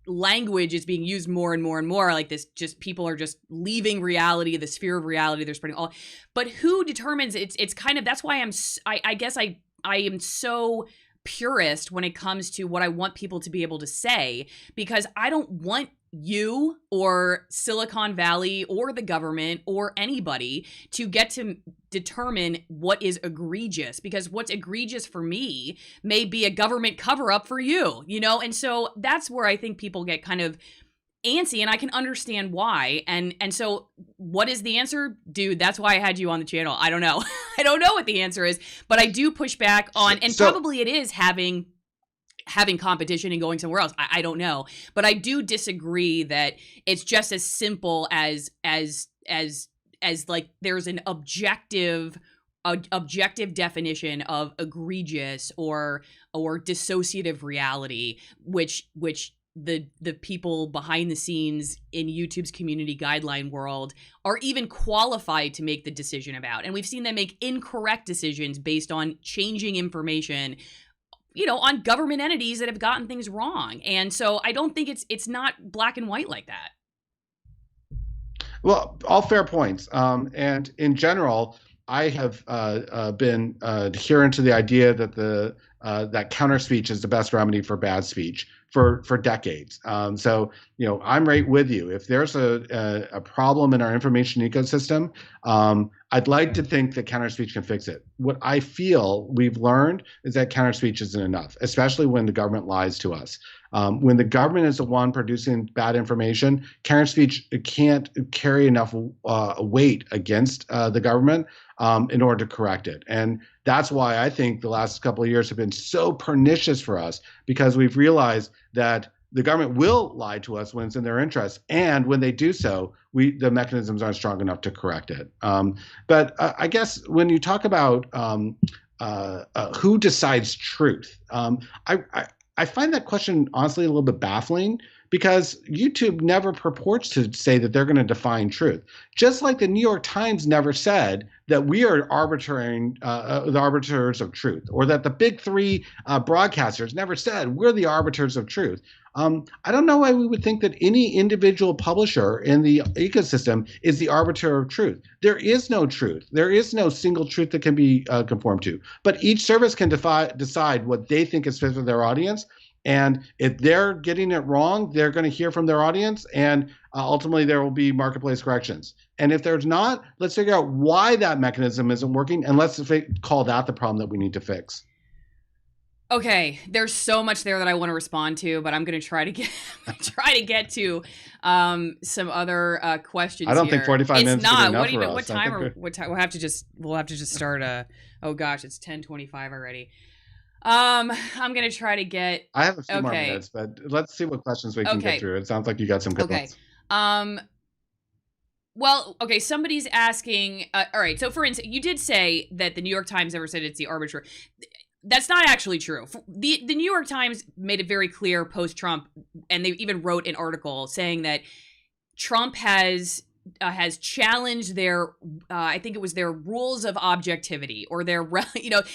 Speaker 1: language is being used more and more and more, like this, just people are just leaving reality, the sphere of reality, they're spreading all, but who determines it's kind of, that's why I guess I am so purist when it comes to what I want people to be able to say, because I don't want you or Silicon Valley or the government or anybody to get to determine what is egregious, because what's egregious for me may be a government cover up for you, you know? And so that's where I think people get kind of antsy, and I can understand why. And so what is the answer? Dude, that's why I had you on the channel. I don't know. I don't know what the answer is, but I do push back on, and probably it is having competition and going somewhere else. I don't know, but I do disagree that it's just as simple as like there's an objective definition of egregious or dissociative reality, which the people behind the scenes in YouTube's community guideline world are even qualified to make the decision about. And we've seen them make incorrect decisions based on changing information, you know, on government entities that have gotten things wrong. And so I don't think it's not black and white like that.
Speaker 2: Well, all fair points. And in general, I have been adherent to the idea that that counter speech is the best remedy for bad speech for decades. So I'm right with you. If there's a problem in our information ecosystem, I'd like to think that counter speech can fix it. What I feel we've learned is that counter speech isn't enough, especially when the government lies to us. When the government is the one producing bad information, counter speech can't carry enough weight against the government in order to correct it. And that's why I think the last couple of years have been so pernicious for us, because we've realized that the government will lie to us when it's in their interest, and when they do so, the mechanisms aren't strong enough to correct it. But I guess when you talk about who decides truth, I find that question honestly a little bit baffling, because YouTube never purports to say that they're going to define truth. Just like the New York Times never said that we are the arbiters of truth, or that the big three broadcasters never said we're the arbiters of truth. I don't know why we would think that any individual publisher in the ecosystem is the arbiter of truth. There is no truth. There is no single truth that can be conformed to. But each service can decide what they think is fit for their audience. And if they're getting it wrong, they're going to hear from their audience, and ultimately there will be marketplace corrections. And if there's not, let's figure out why that mechanism isn't working, and let's call that the problem that we need to fix.
Speaker 1: Okay, there's so much there that I want to respond to, but I'm going to try to get to some other questions.
Speaker 2: I don't think 45 minutes is enough
Speaker 1: What
Speaker 2: for us.
Speaker 1: What time? We'll have to just start. Oh gosh, it's 10:25 already. I'm gonna try to get.
Speaker 2: I have a few more minutes, but let's see what questions we can get through. It sounds like you got some good ones.
Speaker 1: Well, okay. Somebody's asking. All right. So, for instance, you did say that the New York Times never said it's the arbiter. That's not actually true. The New York Times made it very clear post-Trump, and they even wrote an article saying that Trump has challenged their, I think it was their rules of objectivity, or their,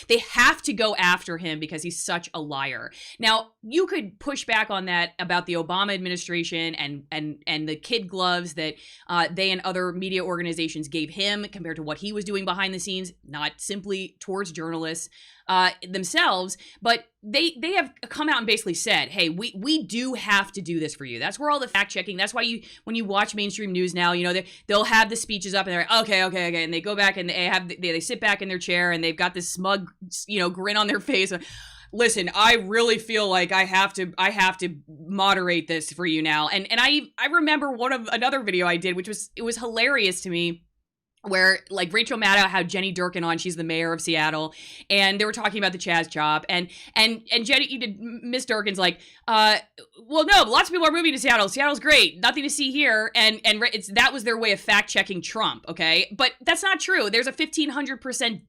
Speaker 1: they have to go after him because he's such a liar. Now, you could push back on that about the Obama administration and the kid gloves that they and other media organizations gave him compared to what he was doing behind the scenes, not simply towards journalists themselves, but they have come out and basically said, hey, we do have to do this for you. That's where all the fact checking. That's why when you watch mainstream news now, they'll have the speeches up and they're like, okay, and they go back and they sit back in their chair and they've got this smug grin on their face. Listen, I really feel like I have to moderate this for you now. And I remember another video I did, which was hilarious to me, where like Rachel Maddow had Jenny Durkin on. She's the mayor of Seattle, and they were talking about the Chaz job, and Jenny, Miss Durkin's like, well, no, lots of people are moving to Seattle. Seattle's great, nothing to see here, and that was their way of fact checking Trump. Okay, but that's not true. There's a 1,500%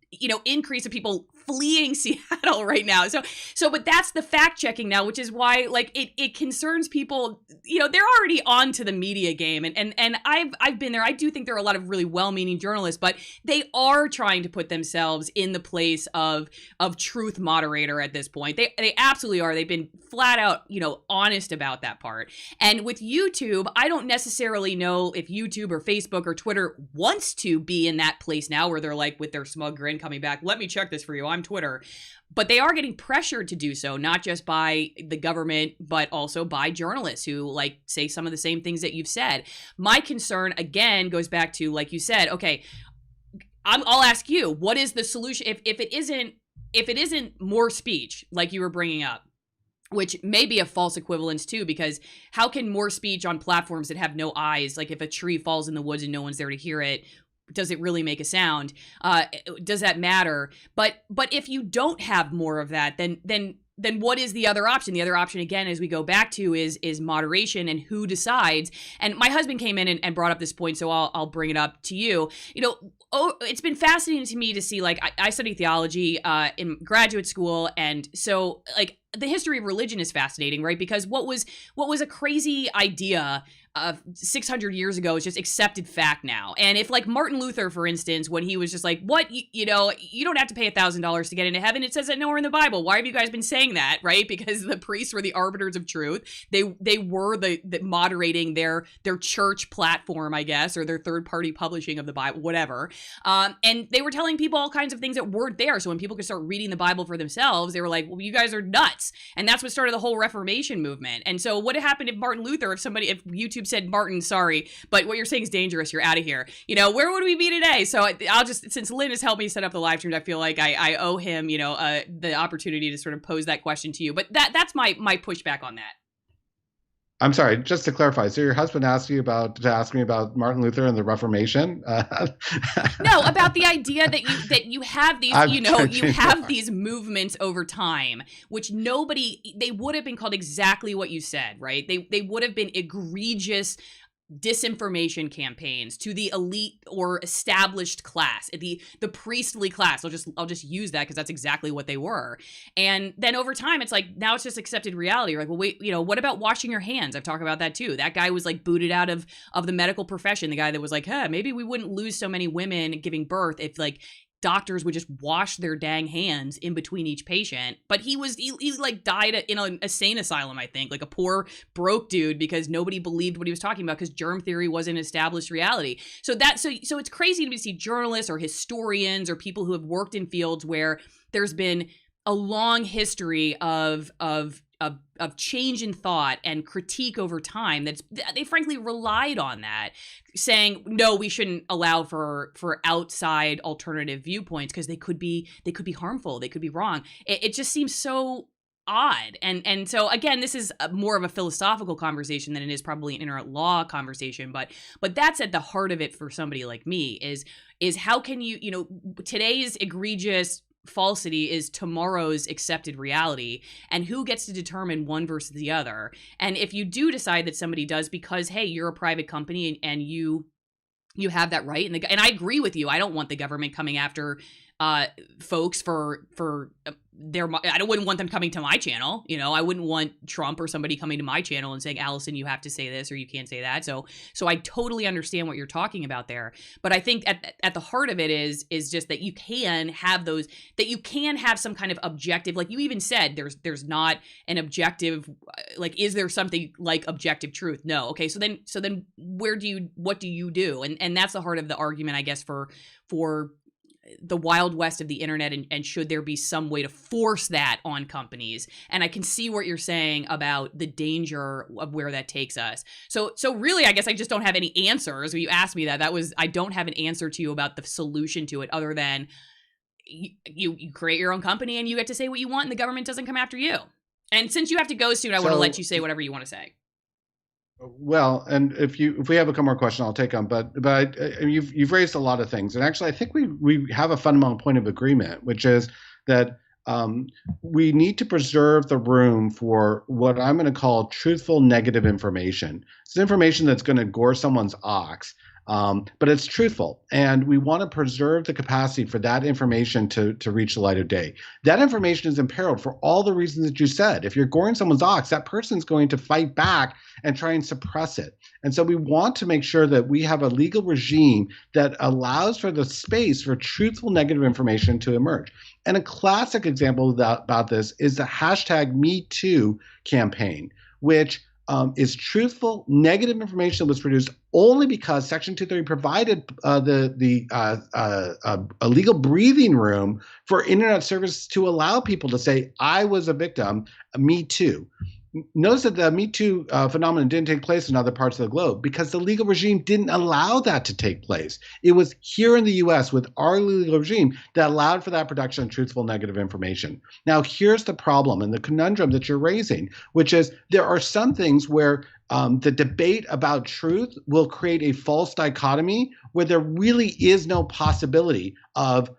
Speaker 1: increase of people fleeing Seattle right now. So, but that's the fact checking now, which is why like it concerns people. They're already on to the media game, and I've been there. I do think there are a lot of really well-meaning journalists, but they are trying to put themselves in the place of truth moderator at this point. They absolutely are. They've been flat out, honest about that part. And with YouTube, I don't necessarily know if YouTube or Facebook or Twitter wants to be in that place now where they're like with their smug grin coming back, let me check this for you, I'm Twitter. But they are getting pressured to do so, not just by the government, but also by journalists who like say some of the same things that you've said. My concern, again, goes back to, like you said, okay, I'll ask you, what is the solution? If it isn't more speech, like you were bringing up, which may be a false equivalence too, because how can more speech on platforms that have no eyes, like if a tree falls in the woods and no one's there to hear it, does it really make a sound? Does that matter? But if you don't have more of that, then what is the other option? The other option, again, as we go back to, is moderation and who decides. And my husband came in and brought up this point, so I'll bring it up to you. It's been fascinating to me to see, like, I studied theology in graduate school, and so like the history of religion is fascinating, right? Because what was a crazy idea 600 years ago is just accepted fact now. And if like Martin Luther, for instance, when he was just like, what, you know, you don't have to pay $1,000 to get into heaven. It says that nowhere in the Bible. Why have you guys been saying that? Right? Because the priests were the arbiters of truth. They were the moderating their church platform, I guess, or their third party publishing of the Bible, whatever. And they were telling people all kinds of things that weren't there. So when people could start reading the Bible for themselves, they were like, well, you guys are nuts. And that's what started the whole Reformation movement. And so what happened if Martin Luther, if YouTube said, Martin, sorry, but what you're saying is dangerous, you're out of here, you know, where would we be today? So I'll just, since Lynn has helped me set up the live stream, I feel like I owe him, you know, the opportunity to sort of pose that question to you. But that's my pushback on that.
Speaker 2: I'm sorry, just to clarify. So your husband asked me about Martin Luther and the Reformation?
Speaker 1: No, about the idea that you have these, you have these movements over time, which they would have been called exactly what you said, right? They would have been egregious disinformation campaigns to the elite or established class, the priestly class. I'll just use that because that's exactly what they were. And then over time, it's like, now it's just accepted reality. You're like, well, wait, you know, what about washing your hands? I've talked about that too. That guy was like booted out of the medical profession. The guy that was like, maybe we wouldn't lose so many women giving birth if like doctors would just wash their dang hands in between each patient. But he like died in an insane asylum, I think, like a poor broke dude, because nobody believed what he was talking about because germ theory wasn't established reality. So it's crazy to see journalists or historians or people who have worked in fields where there's been a long history of change in thought and critique over time. They frankly relied on that, saying, no, we shouldn't allow for outside alternative viewpoints because they could be harmful, they could be wrong. It just seems so odd. And so again, this is more of a philosophical conversation than it is probably an internet law conversation, but that's at the heart of it for somebody like me is how can you know, today's egregious falsity is tomorrow's accepted reality, and who gets to determine one versus the other. And if you do decide that somebody does because, hey, you're a private company and you have that right, and I agree with you, I don't want the government coming after folks for I wouldn't want them coming to my channel. You know, I wouldn't want Trump or somebody coming to my channel and saying, Allison, you have to say this or you can't say that. So I totally understand what you're talking about there. But I think at the heart of it is just that you can have that you can have some kind of objective, like you even said, there's not an objective, like, is there something like objective truth? No. Okay. So then what do you do? And that's the heart of the argument, I guess, for the wild west of the internet, and should there be some way to force that on companies? And I can see what you're saying about the danger of where that takes us. So really, I guess I just don't have any answers. When you asked me I don't have an answer to you about the solution to it, other than you create your own company and you get to say what you want and the government doesn't come after you. And since you have to go soon, I want to let you say whatever you want to say.
Speaker 2: Well, and if we have a couple more questions, I'll take them. But you've raised a lot of things, and actually, I think we have a fundamental point of agreement, which is that we need to preserve the room for what I'm going to call truthful negative information. It's information that's going to gore someone's ox, but it's truthful, and we want to preserve the capacity for that information to reach the light of day. That information is imperiled for all the reasons that you said. If you're goring someone's ox, that person's going to fight back and try and suppress it. And so we want to make sure that we have a legal regime that allows for the space for truthful negative information to emerge. And a classic example about this is the #MeToo campaign, which is truthful negative information that was produced only because Section 230 provided a legal breathing room for internet services to allow people to say, I was a victim, me too. Notice that the Me Too phenomenon didn't take place in other parts of the globe because the legal regime didn't allow that to take place. It was here in the U.S. with our legal regime that allowed for that production of truthful negative information. Now, here's the problem and the conundrum that you're raising, which is there are some things where the debate about truth will create a false dichotomy where there really is no possibility of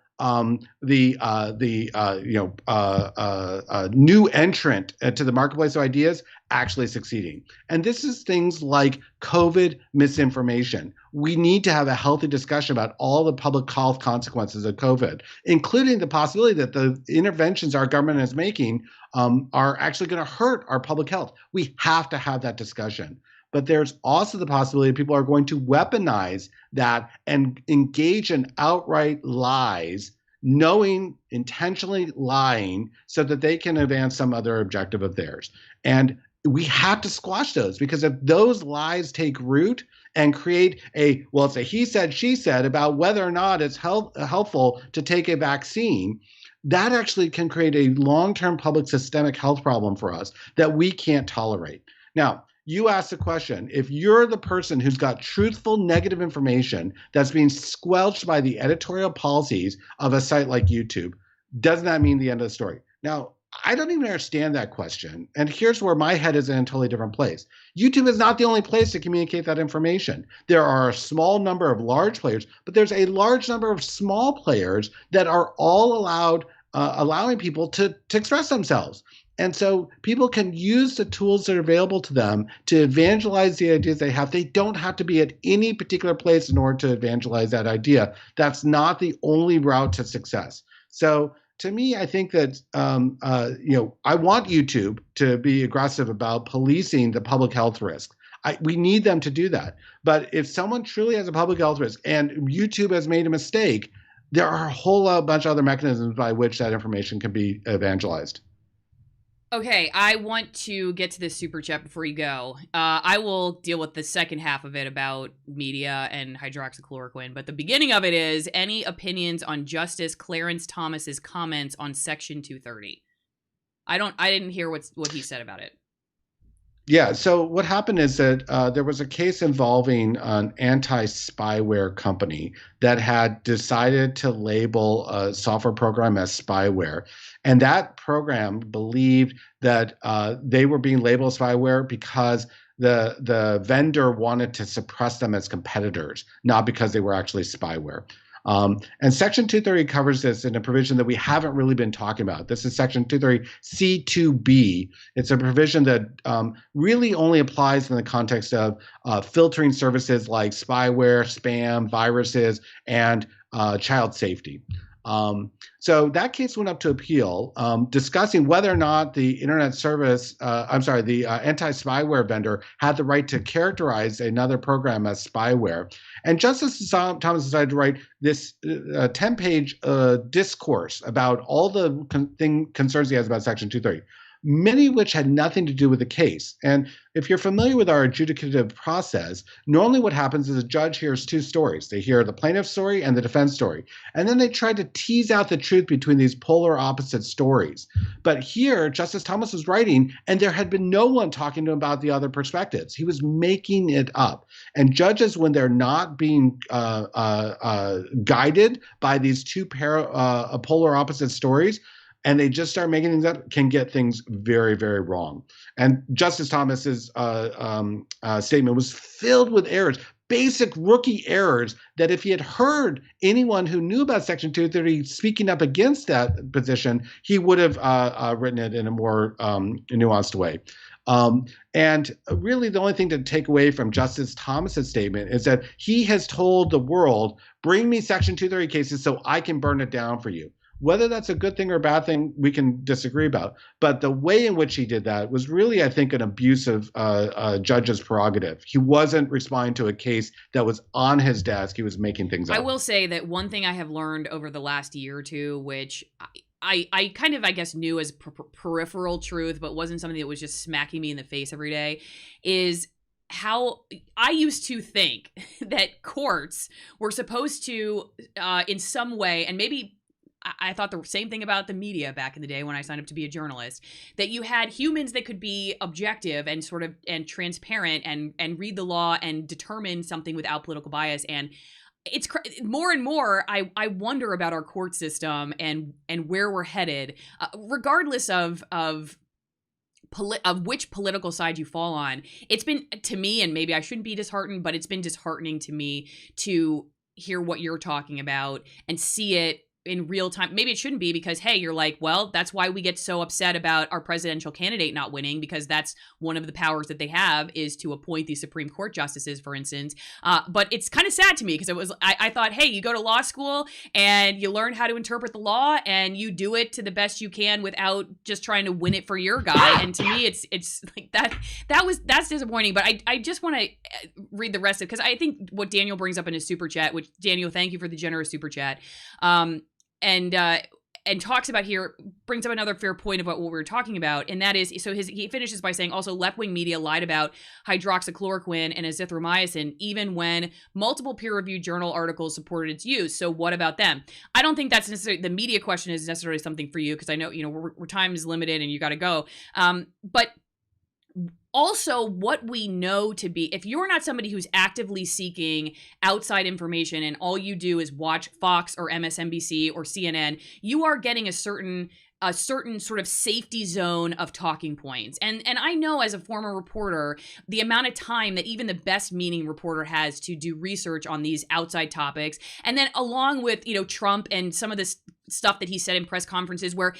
Speaker 2: new entrant to the marketplace of ideas actually succeeding. And this is things like COVID misinformation. We need to have a healthy discussion about all the public health consequences of COVID, including the possibility that the interventions our government is making are actually going to hurt our public health. We have to have that discussion. but there's also the possibility people are going to weaponize that and engage in outright lies, knowing, intentionally lying, so that they can advance some other objective of theirs. And we have to squash those, because if those lies take root and create it's a he said, she said about whether or not it's helpful to take a vaccine, that actually can create a long-term public systemic health problem for us that we can't tolerate. Now, you asked the question, if you're the person who's got truthful negative information that's being squelched by the editorial policies of a site like YouTube, doesn't that mean the end of the story? Now, I don't even understand that question. And here's where my head is in a totally different place. YouTube is not the only place to communicate that information. There are a small number of large players, but there's a large number of small players that are all allowing people to express themselves. And so people can use the tools that are available to them to evangelize the ideas they have. They don't have to be at any particular place in order to evangelize that idea. That's not the only route to success. So to me, I think that I want YouTube to be aggressive about policing the public health risk. We need them to do that. But if someone truly has a public health risk and YouTube has made a mistake, there are a whole bunch of other mechanisms by which that information can be evangelized.
Speaker 1: Okay, I want to get to this super chat before you go. I will deal with the second half of it about media and hydroxychloroquine, but the beginning of it is any opinions on Justice Clarence Thomas's comments on Section 230. I didn't hear what he said about it.
Speaker 2: Yeah, so what happened is that there was a case involving an anti-spyware company that had decided to label a software program as spyware. And that program believed that they were being labeled spyware because the vendor wanted to suppress them as competitors, not because they were actually spyware. And Section 230 covers this in a provision that we haven't really been talking about. This is Section 230 C2B. It's a provision that really only applies in the context of filtering services like spyware, spam, viruses, and child safety. So that case went up to appeal, discussing whether or not the internet service, the anti-spyware vendor had the right to characterize another program as spyware. And Justice Thomas decided to write this 10-page discourse about all the concerns he has about Section 230. Many of which had nothing to do with the case. And if you're familiar with our adjudicative process, normally what happens is a judge hears two stories. They hear the plaintiff's story and the defense story. And then they try to tease out the truth between these polar opposite stories. But here, Justice Thomas was writing, and there had been no one talking to him about the other perspectives. He was making it up. And judges, when they're not being guided by these two polar opposite stories, and they just start making things up, can get things very, very wrong. And Justice Thomas's statement was filled with errors, basic rookie errors that if he had heard anyone who knew about Section 230 speaking up against that position, he would have written it in a more nuanced way. And really the only thing to take away from Justice Thomas's statement is that he has told the world, bring me Section 230 cases so I can burn it down for you. Whether that's a good thing or a bad thing, we can disagree about. But the way in which he did that was really, I think, an abuse of a judge's prerogative. He wasn't responding to a case that was on his desk. He was making things up.
Speaker 1: I will say that one thing I have learned over the last year or two, which I kind of, I guess, knew as peripheral truth, but wasn't something that was just smacking me in the face every day, is how I used to think that courts were supposed to, in some way, and maybe I thought the same thing about the media back in the day when I signed up to be a journalist, that you had humans that could be objective and sort of and transparent and read the law and determine something without political bias. And it's more and more I wonder about our court system and where we're headed, regardless of which political side you fall on. It's been, to me, and maybe I shouldn't be disheartened, but it's been disheartening to me to hear what you're talking about and see it in real time. Maybe it shouldn't be because, hey, you're like, well, that's why we get so upset about our presidential candidate not winning, because that's one of the powers that they have is to appoint these Supreme Court justices, for instance. But it's kind of sad to me because I thought, hey, you go to law school and you learn how to interpret the law and you do it to the best you can without just trying to win it for your guy. And to me, it's like that's disappointing. But I just want to read the rest of it because I think what Daniel brings up in his super chat, which Daniel, thank you for the generous super chat. And talks about here, brings up another fair point about what we were talking about. And that is, so he finishes by saying also left-wing media lied about hydroxychloroquine and azithromycin, even when multiple peer-reviewed journal articles supported its use. So what about them? I don't think that's necessarily, the media question is necessarily something for you, because I know, we're time is limited and you got to go. But also, what we know to be, if you're not somebody who's actively seeking outside information and all you do is watch Fox or MSNBC or CNN, you are getting a certain sort of safety zone of talking points. And I know as a former reporter, the amount of time that even the best meaning reporter has to do research on these outside topics. And then along with, Trump and some of this stuff that he said in press conferences where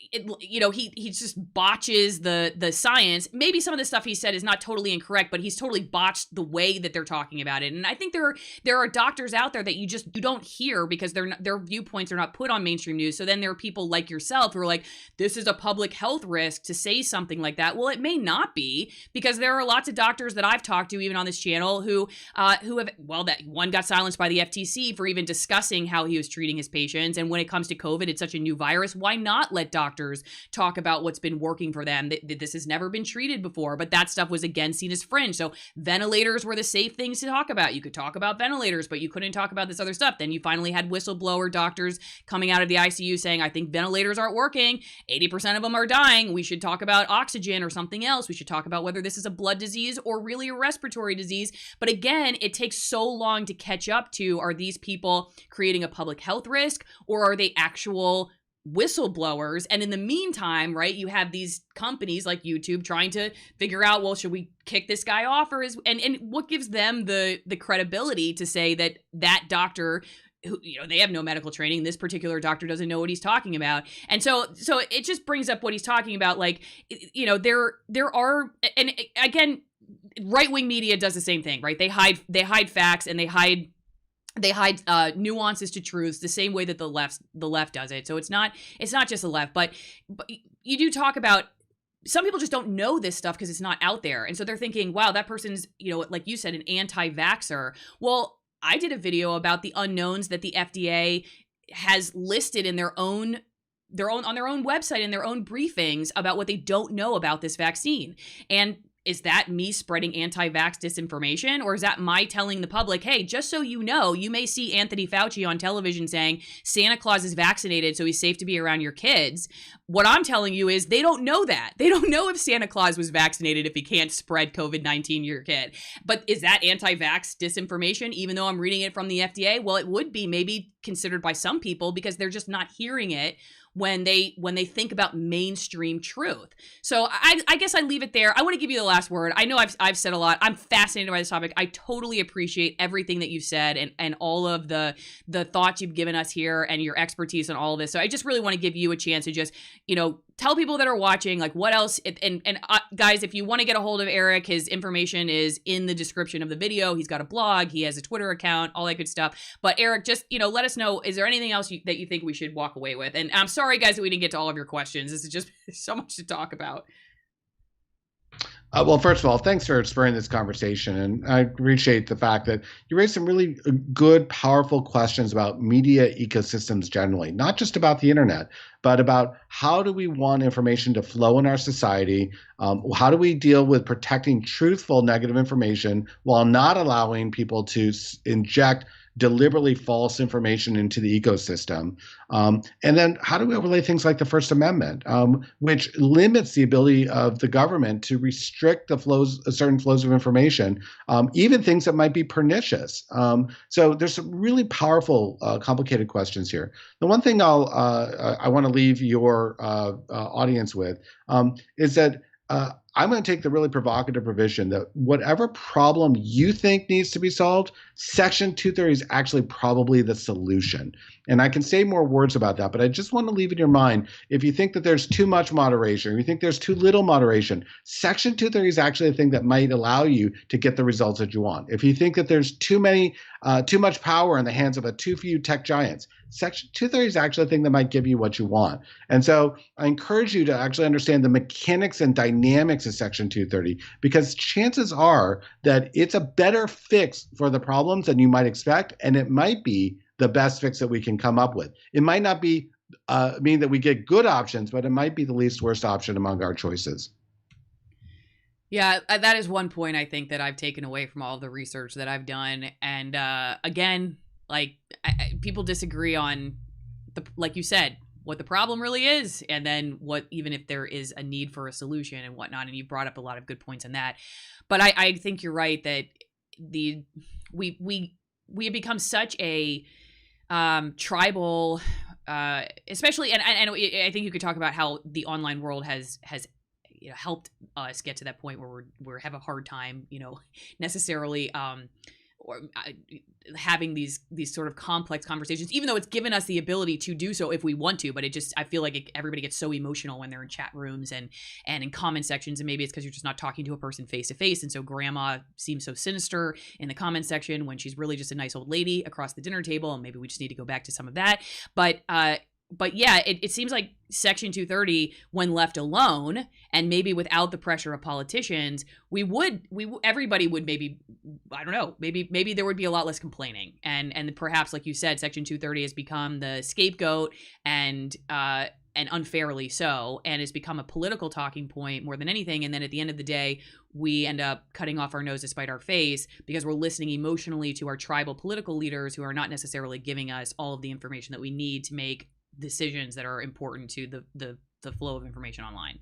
Speaker 1: he just botches the science. Maybe some of the stuff he said is not totally incorrect, but he's totally botched the way that they're talking about it. And I think there are doctors out there that you don't hear because their viewpoints are not put on mainstream news. So then there are people like yourself who are like, this is a public health risk to say something like that. Well, it may not be, because there are lots of doctors that I've talked to even on this channel who have, that one got silenced by the FTC for even discussing how he was treating his patients. And when it comes to COVID, it's such a new virus. Why not let doctors talk about what's been working for them? This has never been treated before, but that stuff was again seen as fringe. So ventilators were the safe things to talk about. You could talk about ventilators, but you couldn't talk about this other stuff. Then you finally had whistleblower doctors coming out of the ICU saying, I think ventilators aren't working. 80% of them are dying. We should talk about oxygen or something else. We should talk about whether this is a blood disease or really a respiratory disease. But again, it takes so long to catch up to, are these people creating a public health risk or are they actual whistleblowers? And in the meantime, right, you have these companies like YouTube trying to figure out, well, should we kick this guy off, or and what gives them the credibility to say that doctor who, they have no medical training, this particular doctor doesn't know what he's talking about. And so it just brings up what he's talking about. Like, there are, and again, right-wing media does the same thing, right? They hide facts and they hide nuances to truths the same way that the left does it. So it's not just the left, but you do talk about, some people just don't know this stuff because it's not out there. And so they're thinking, wow, that person's, like you said, an anti-vaxxer. Well, I did a video about the unknowns that the FDA has listed in their own on their own website, in their own briefings about what they don't know about this vaccine. And is that me spreading anti-vax disinformation, or is that my telling the public, hey, just so you know, you may see Anthony Fauci on television saying Santa Claus is vaccinated, so he's safe to be around your kids. What I'm telling you is they don't know that. They don't know if Santa Claus was vaccinated if he can't spread COVID-19 to your kid. But is that anti-vax disinformation, even though I'm reading it from the FDA? Well, it would be maybe considered by some people because they're just not hearing it when they think about mainstream truth. So I guess I leave it there. I want to give you the last word. I know I've said a lot. I'm fascinated by this topic. I totally appreciate everything that you've said and all of the thoughts you've given us here and your expertise on all of this. So I just really want to give you a chance to just, tell people that are watching, like, what else. And guys, if you want to get a hold of Eric, his information is in the description of the video. He's got a blog. He has a Twitter account, all that good stuff. But Eric, just, let us know, is there anything else that you think we should walk away with? And I'm sorry, guys, that we didn't get to all of your questions. This is just so much to talk about.
Speaker 2: Well, first of all, thanks for spurring this conversation. And I appreciate the fact that you raised some really good, powerful questions about media ecosystems generally, not just about the internet, but about how do we want information to flow in our society? How do we deal with protecting truthful negative information while not allowing people to inject deliberately false information into the ecosystem? And then how do we overlay things like the First Amendment, which limits the ability of the government to restrict the flows, certain flows of information, even things that might be pernicious. So there's some really powerful, complicated questions here. The one thing I want to leave your audience with is that I'm going to take the really provocative provision that whatever problem you think needs to be solved, Section 230 is actually probably the solution. And I can say more words about that, but I just want to leave in your mind, if you think that there's too much moderation, or you think there's too little moderation, Section 230 is actually a thing that might allow you to get the results that you want. If you think that there's too much power in the hands of too few tech giants, Section 230 is actually a thing that might give you what you want. And so I encourage you to actually understand the mechanics and dynamics of Section 230, because chances are that it's a better fix for the problems than you might expect, and it might be the best fix that we can come up with. It might not be mean that we get good options, but it might be the least worst option among our choices.
Speaker 1: Yeah, that is one point I think that I've taken away from all of the research that I've done. And again, like people disagree on like you said, what the problem really is, and then what, even if there is a need for a solution and whatnot. And you brought up a lot of good points on that. But I think you're right that we have become such a tribal, especially, and I think you could talk about how the online world has helped us get to that point where we have a hard time, necessarily having these sort of complex conversations, even though it's given us the ability to do so if we want to. But I feel like everybody gets so emotional when they're in chat rooms and in comment sections, and maybe it's because you're just not talking to a person face to face, and so grandma seems so sinister in the comment section when she's really just a nice old lady across the dinner table, and maybe we just need to go back to some of that. But yeah, it seems like Section 230, when left alone, and maybe without the pressure of politicians, everybody would maybe, I don't know, maybe there would be a lot less complaining, and perhaps, like you said, Section 230 has become the scapegoat, and unfairly so, and has become a political talking point more than anything. And then at the end of the day, we end up cutting off our nose to spite our face because we're listening emotionally to our tribal political leaders who are not necessarily giving us all of the information that we need to make decisions that are important to the flow of information online.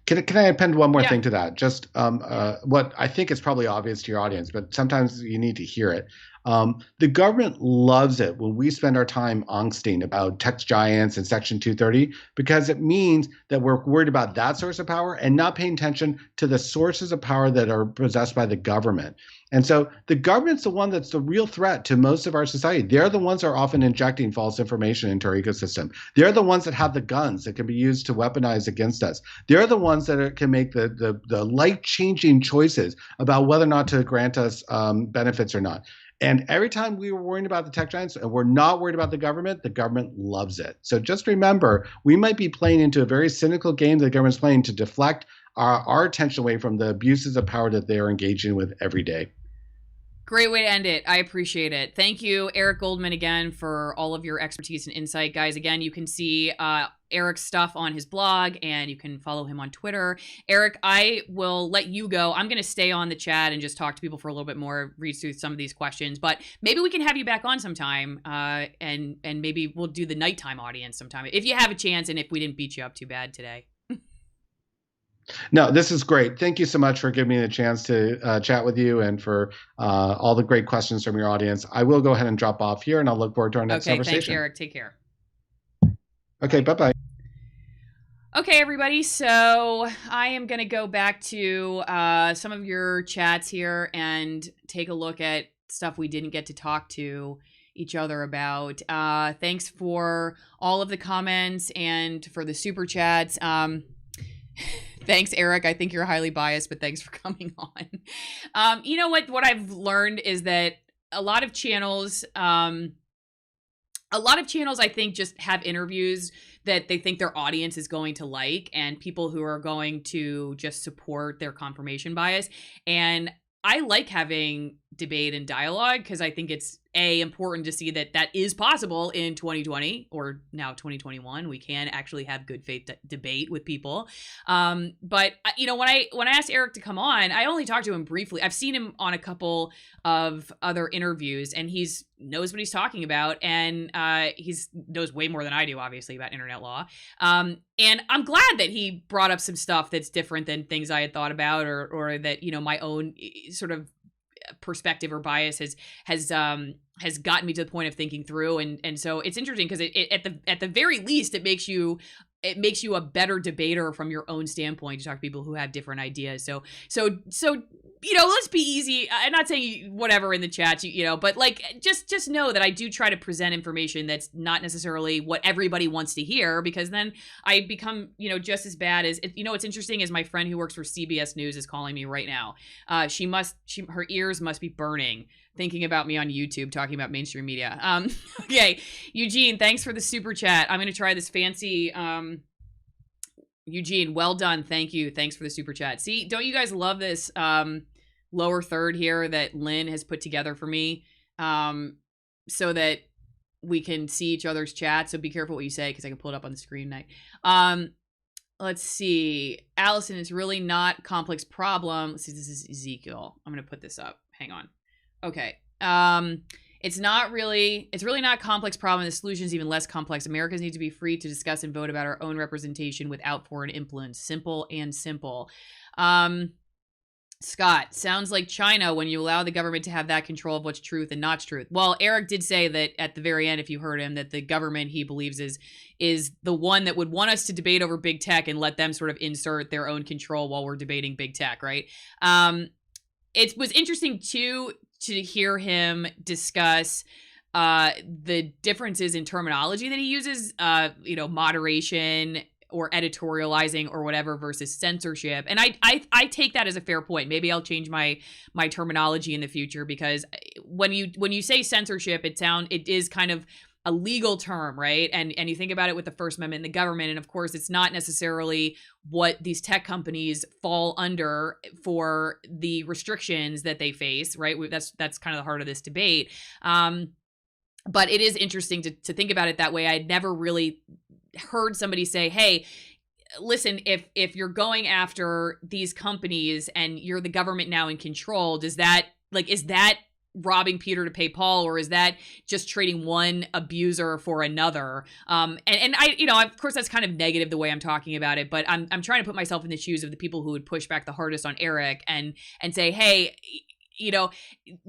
Speaker 2: Can I append one more thing to that? Just what I think is probably obvious to your audience, but sometimes you need to hear it. The government loves it when we spend our time angsting about tech giants and Section 230, because it means that we're worried about that source of power and not paying attention to the sources of power that are possessed by the government. And so the government's the one that's the real threat to most of our society. They're the ones that are often injecting false information into our ecosystem. They're the ones that have the guns that can be used to weaponize against us. They're the ones that can make the life-changing choices about whether or not to grant us benefits or not. And every time we were worrying about the tech giants and we're not worried about the government loves it. So just remember, we might be playing into a very cynical game that the government's playing to deflect our attention away from the abuses of power that they are engaging with every day.
Speaker 1: Great way to end it. I appreciate it. Thank you, Eric Goldman, again, for all of your expertise and insight. Guys, again, you can see Eric's stuff on his blog, and you can follow him on Twitter. Eric, I will let you go. I'm going to stay on the chat and just talk to people for a little bit more, read through some of these questions. But maybe we can have you back on sometime, and maybe we'll do the nighttime audience sometime, if you have a chance and if we didn't beat you up too bad today.
Speaker 2: No, this is great. Thank you so much for giving me the chance to chat with you and for all the great questions from your audience. I will go ahead and drop off here, and I'll look forward to our next conversation.
Speaker 1: Thanks, Eric. Take care.
Speaker 2: Okay, bye-bye.
Speaker 1: Okay, everybody. So I am going to go back to some of your chats here and take a look at stuff we didn't get to talk to each other about. Thanks for all of the comments and for the super chats. Thanks, Eric. I think you're highly biased, but thanks for coming on. You know what I've learned is that a lot of channels, I think, just have interviews that they think their audience is going to like, and people who are going to just support their confirmation bias. And I like having debate and dialogue because I think it's important to see that is possible in 2020 or now 2021. We can actually have good faith debate with people. But when I asked Eric to come on, I only talked to him briefly. I've seen him on a couple of other interviews, and he's knows what he's talking about, and he's knows way more than I do, obviously, about internet law. And I'm glad that he brought up some stuff that's different than things I had thought about, or that my own sort of perspective or bias has gotten me to the point of thinking through, and so it's interesting because it at the very least it makes you it makes you a better debater from your own standpoint to talk to people who have different ideas. So let's be easy. I'm not saying whatever in the chat, but like, just know that I do try to present information that's not necessarily what everybody wants to hear, because then I become, just as bad as, what's interesting is my friend who works for CBS News is calling me right now. Her ears must be burning thinking about me on YouTube talking about mainstream media. Okay, Eugene, thanks for the super chat. I'm going to try this fancy, Eugene, well done. Thank you. Thanks for the super chat. See, don't you guys love this lower third here that Lynn has put together for me so that we can see each other's chat? So be careful what you say, because I can pull it up on the screen tonight. Let's see. Allison, it's really not a complex problem. Let's see, this is Ezekiel. I'm going to put this up. Hang on. Okay. It's really not a complex problem. The solution is even less complex. Americans need to be free to discuss and vote about our own representation without foreign influence. Simple and simple. Scott, sounds like China when you allow the government to have that control of what's truth and not truth. Well, Eric did say that at the very end, if you heard him, that the government, he believes, is the one that would want us to debate over big tech and let them sort of insert their own control while we're debating big tech, right? It was interesting too to hear him discuss the differences in terminology that he uses, moderation or editorializing or whatever versus censorship. And I take that as a fair point. Maybe I'll change my terminology in the future, because when you say censorship, it is kind of a legal term, right? And you think about it with the First Amendment and the government, and of course it's not necessarily what these tech companies fall under for the restrictions that they face, right? That's kind of the heart of this debate. But it is interesting to think about it that way. I'd never really heard somebody say, hey, listen, if you're going after these companies and you're the government now in control, is that robbing Peter to pay Paul, or is that just trading one abuser for another? And I, of course that's kind of negative the way I'm talking about it, but I'm trying to put myself in the shoes of the people who would push back the hardest on Eric and say, hey,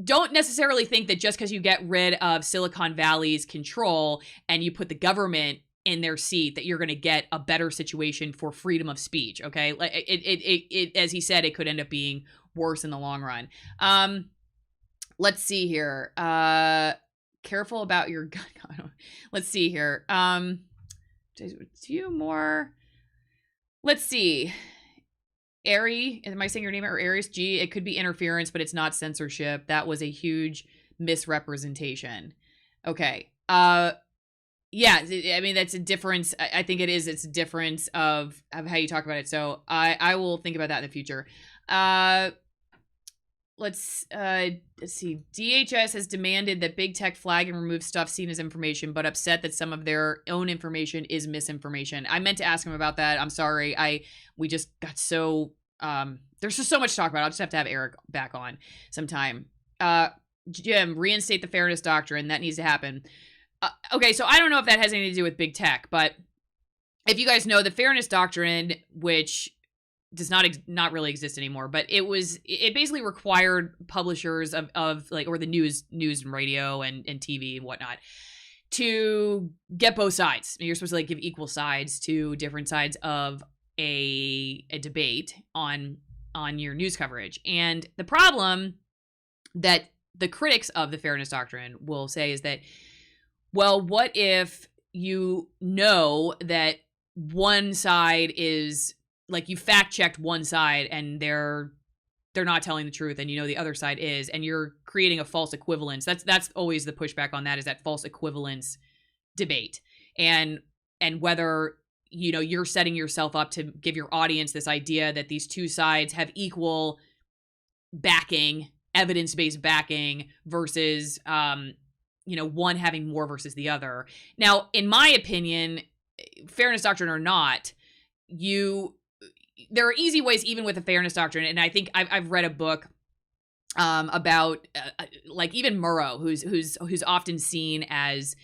Speaker 1: don't necessarily think that just because you get rid of Silicon Valley's control and you put the government in their seat that you're going to get a better situation for freedom of speech. Okay. Like it as he said, it could end up being worse in the long run. Let's see here. Careful about your gun. Let's see here. Two more. Let's see. Ari, am I saying your name or Aries G? It could be interference, but it's not censorship. That was a huge misrepresentation. Okay. Yeah, I mean, that's a difference. I think it is. It's a difference of how you talk about it. So I will think about that in the future. Let's see. DHS has demanded that big tech flag and remove stuff seen as information, but upset that some of their own information is misinformation. I meant to ask him about that. I'm sorry. We just got so there's just so much to talk about. I'll just have to have Eric back on sometime. Jim, reinstate the fairness doctrine. That needs to happen. Okay, so I don't know if that has anything to do with big tech, but if you guys know, the fairness doctrine, which does not really exist anymore, but it basically required publishers of like, or the news and radio and TV and whatnot, to get both sides. You're supposed to like give equal sides to different sides of a debate on your news coverage. And the problem that the critics of the fairness doctrine will say is that, well, what if you know that one side is like, you fact checked one side and they're not telling the truth, and the other side is, and you're creating a false equivalence. That's always the pushback on that, is that false equivalence debate, and whether you're setting yourself up to give your audience this idea that these two sides have equal backing, evidence-based backing, versus one having more versus the other. Now, in my opinion, fairness doctrine or not, there are easy ways even with the fairness doctrine. And I think I've read a book about like even Murrow, who's often seen as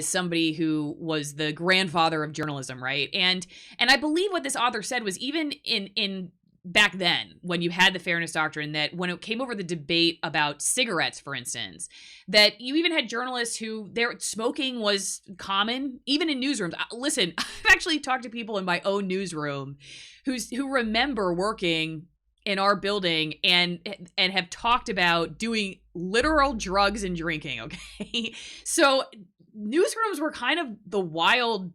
Speaker 1: somebody who was the grandfather of journalism, right? And I believe what this author said was, even in back then when you had the fairness doctrine, that when it came over the debate about cigarettes, for instance, that you even had journalists who their smoking was common, even in newsrooms. Listen, I've actually talked to people in my own newsroom who remember working in our building and have talked about doing literal drugs and drinking. Okay. So newsrooms were kind of the wild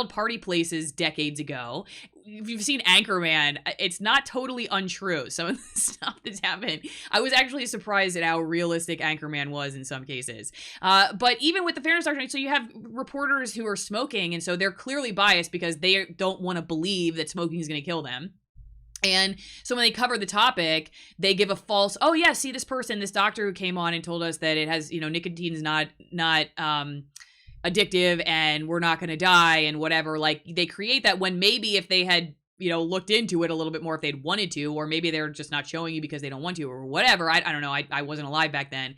Speaker 1: party places decades ago. If you've seen Anchorman, it's not totally untrue. Some of the stuff that's happened. I was actually surprised at how realistic Anchorman was in some cases. But even with the fairness doctrine, so you have reporters who are smoking, and so they're clearly biased because they don't want to believe that smoking is going to kill them. And so when they cover the topic, they give a false, oh yeah, see this person, this doctor who came on and told us that it has, nicotine is not addictive and we're not going to die and whatever. Like, they create that when maybe if they had, looked into it a little bit more, if they'd wanted to, or maybe they're just not showing you because they don't want to or whatever. I don't know. I wasn't alive back then,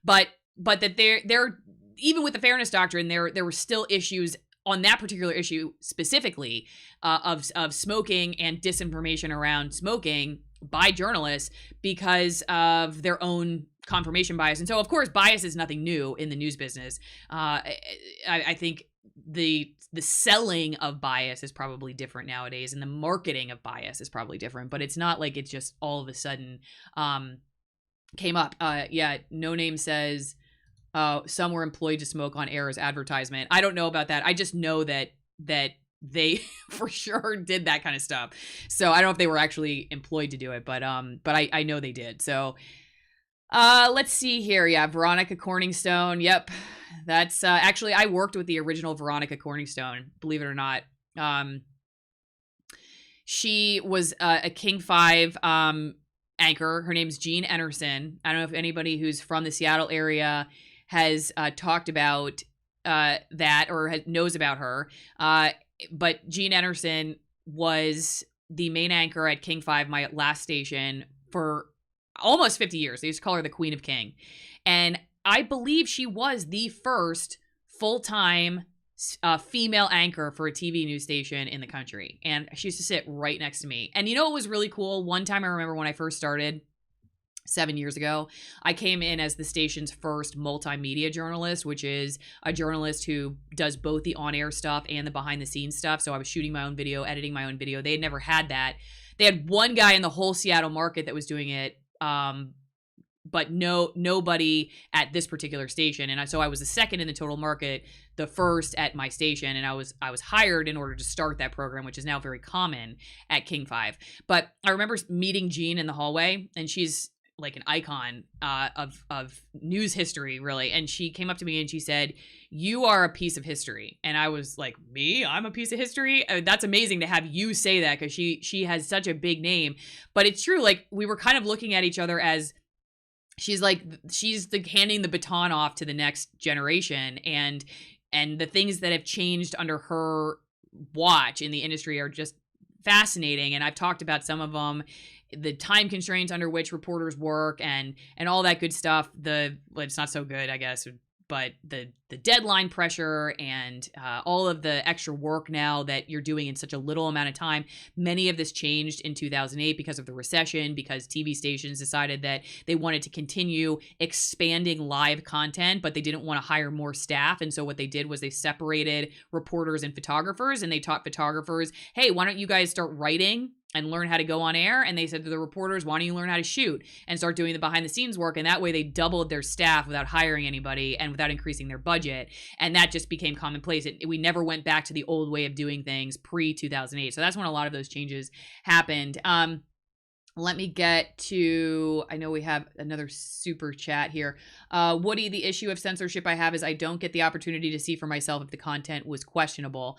Speaker 1: but that they're even with the fairness doctrine, there were still issues on that particular issue specifically of smoking and disinformation around smoking by journalists because of their own confirmation bias. And so, of course, bias is nothing new in the news business. I think the selling of bias is probably different nowadays, and the marketing of bias is probably different, but it's not like it's just all of a sudden came up. No Name says, some were employed to smoke on air as advertisement. I don't know about that. I just know that they for sure did that kind of stuff. So I don't know if they were actually employed to do it, but I know they did. So let's see here. Yeah, Veronica Corningstone. Yep, that's actually I worked with the original Veronica Corningstone. Believe it or not. She was a King 5 anchor. Her name's Jean Enerson. I don't know if anybody who's from the Seattle area has talked about that or knows about her. But Jean Enerson was the main anchor at King 5, my last station, for almost 50 years. They used to call her the Queen of King. And I believe she was the first full-time female anchor for a TV news station in the country. And she used to sit right next to me. And what was really cool? One time I remember when I first started, 7 years ago, I came in as the station's first multimedia journalist, which is a journalist who does both the on-air stuff and the behind-the-scenes stuff. So I was shooting my own video, editing my own video. They had never had that. They had one guy in the whole Seattle market that was doing it, but nobody at this particular station. And so I was the second in the total market, the first at my station, and I was hired in order to start that program, which is now very common at King 5. But I remember meeting Jean in the hallway, and she's like an icon of news history, really. And she came up to me and she said, "You are a piece of history." And I was like, "Me? I'm a piece of history?" That's amazing to have you say that, because she has such a big name. But it's true. Like, we were kind of looking at each other as she's handing the baton off to the next generation, and the things that have changed under her watch in the industry are just fascinating. And I've talked about some of them, the time constraints under which reporters work and all that good stuff. It's not so good, I guess, but the deadline pressure and all of the extra work now that you're doing in such a little amount of time. Many of this changed in 2008 because of the recession, because TV stations decided that they wanted to continue expanding live content, but they didn't want to hire more staff. And so what they did was they separated reporters and photographers, and they taught photographers, hey, why don't you guys start writing and learn how to go on air? And they said to the reporters, why don't you learn how to shoot and start doing the behind the scenes work? And that way they doubled their staff without hiring anybody and without increasing their budget. And that just became commonplace. We never went back to the old way of doing things pre-2008. So that's when a lot of those changes happened. Let me get to, I know we have another super chat here. Woody, the issue of censorship I have is I don't get the opportunity to see for myself if the content was questionable.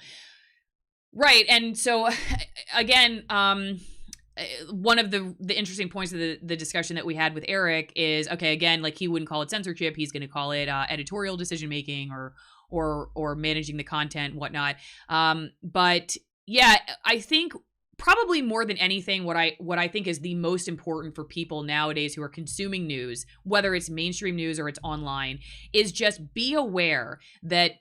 Speaker 1: Right. And so, again, one of the interesting points of the discussion that we had with Eric is, okay, again, like, he wouldn't call it censorship. He's going to call it editorial decision-making or managing the content, whatnot. But yeah, I think probably more than anything, what I think is the most important for people nowadays who are consuming news, whether it's mainstream news or it's online, is just be aware that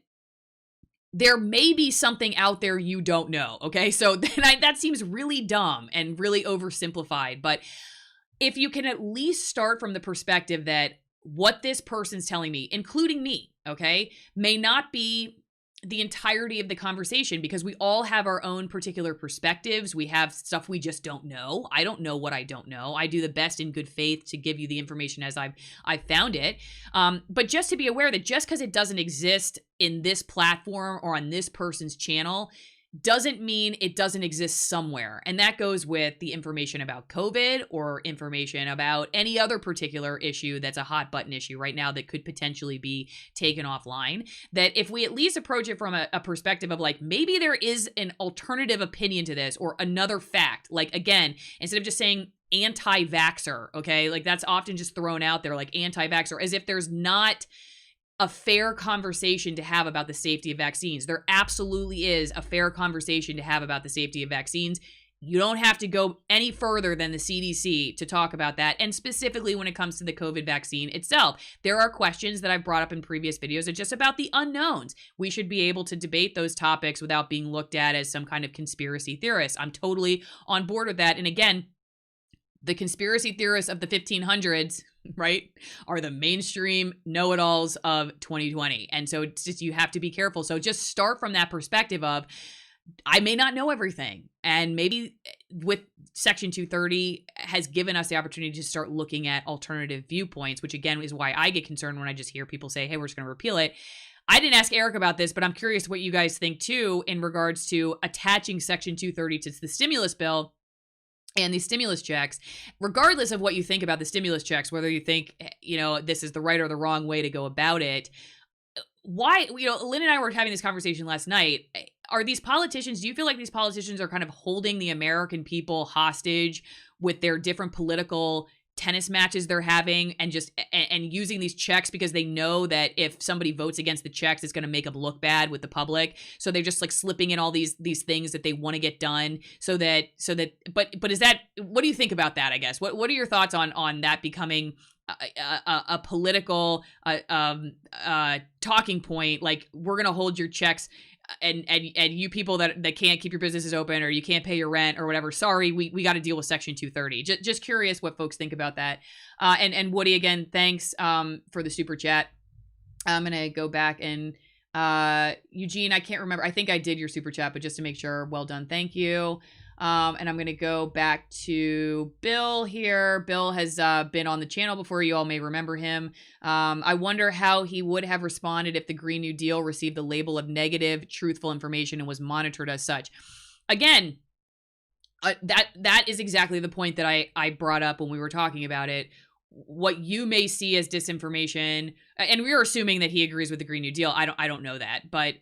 Speaker 1: there may be something out there you don't know. Okay. So that seems really dumb and really oversimplified. But if you can at least start from the perspective that what this person's telling me, including me, okay, may not be the entirety of the conversation, because we all have our own particular perspectives. We have stuff we just don't know. I don't know what I don't know. I do the best in good faith to give you the information as I've found it. But just to be aware that just because it doesn't exist in this platform or on this person's channel doesn't mean it doesn't exist somewhere. And that goes with the information about COVID or information about any other particular issue that's a hot button issue right now that could potentially be taken offline. That if we at least approach it from a perspective of like, maybe there is an alternative opinion to this or another fact, like again, instead of just saying anti-vaxxer, okay, like that's often just thrown out there, like anti-vaxxer, as if there's not a fair conversation to have about the safety of vaccines. There absolutely is a fair conversation to have about the safety of vaccines. You don't have to go any further than the CDC to talk about that. And specifically when it comes to the COVID vaccine itself, there are questions that I've brought up in previous videos that just about the unknowns. We should be able to debate those topics without being looked at as some kind of conspiracy theorist. I'm totally on board with that. And again, the conspiracy theorists of the 1500s, right, are the mainstream know-it-alls of 2020. And so it's just, you have to be careful. So just start from that perspective of, I may not know everything. And maybe with Section 230 has given us the opportunity to start looking at alternative viewpoints, which again is why I get concerned when I just hear people say, hey, we're just going to repeal it. I didn't ask Eric about this, but I'm curious what you guys think too in regards to attaching Section 230 to the stimulus bill and the stimulus checks, regardless of what you think about the stimulus checks, whether you think, this is the right or the wrong way to go about it. Why, Lynn and I were having this conversation last night. Are these politicians, do you feel like these politicians are kind of holding the American people hostage with their different political tennis matches they're having and using these checks because they know that if somebody votes against the checks, it's going to make them look bad with the public. So they're just like slipping in all these things that they want to get done but is that, what do you think about that? I guess, what are your thoughts on that becoming a political talking point? Like, we're going to hold your checks and you people that can't keep your businesses open or you can't pay your rent or whatever, sorry, we got to deal with Section 230. Just curious what folks think about that. And Woody, again, thanks for the super chat. I'm going to go back and Eugene, I can't remember. I think I did your super chat, but just to make sure, well done. Thank you. And I'm going to go back to Bill here. Bill has been on the channel before. You all may remember him. I wonder how he would have responded if the Green New Deal received the label of negative, truthful information and was monitored as such. Again, that is exactly the point that I brought up when we were talking about it. What you may see as disinformation, and we are assuming that he agrees with the Green New Deal. I don't know that, but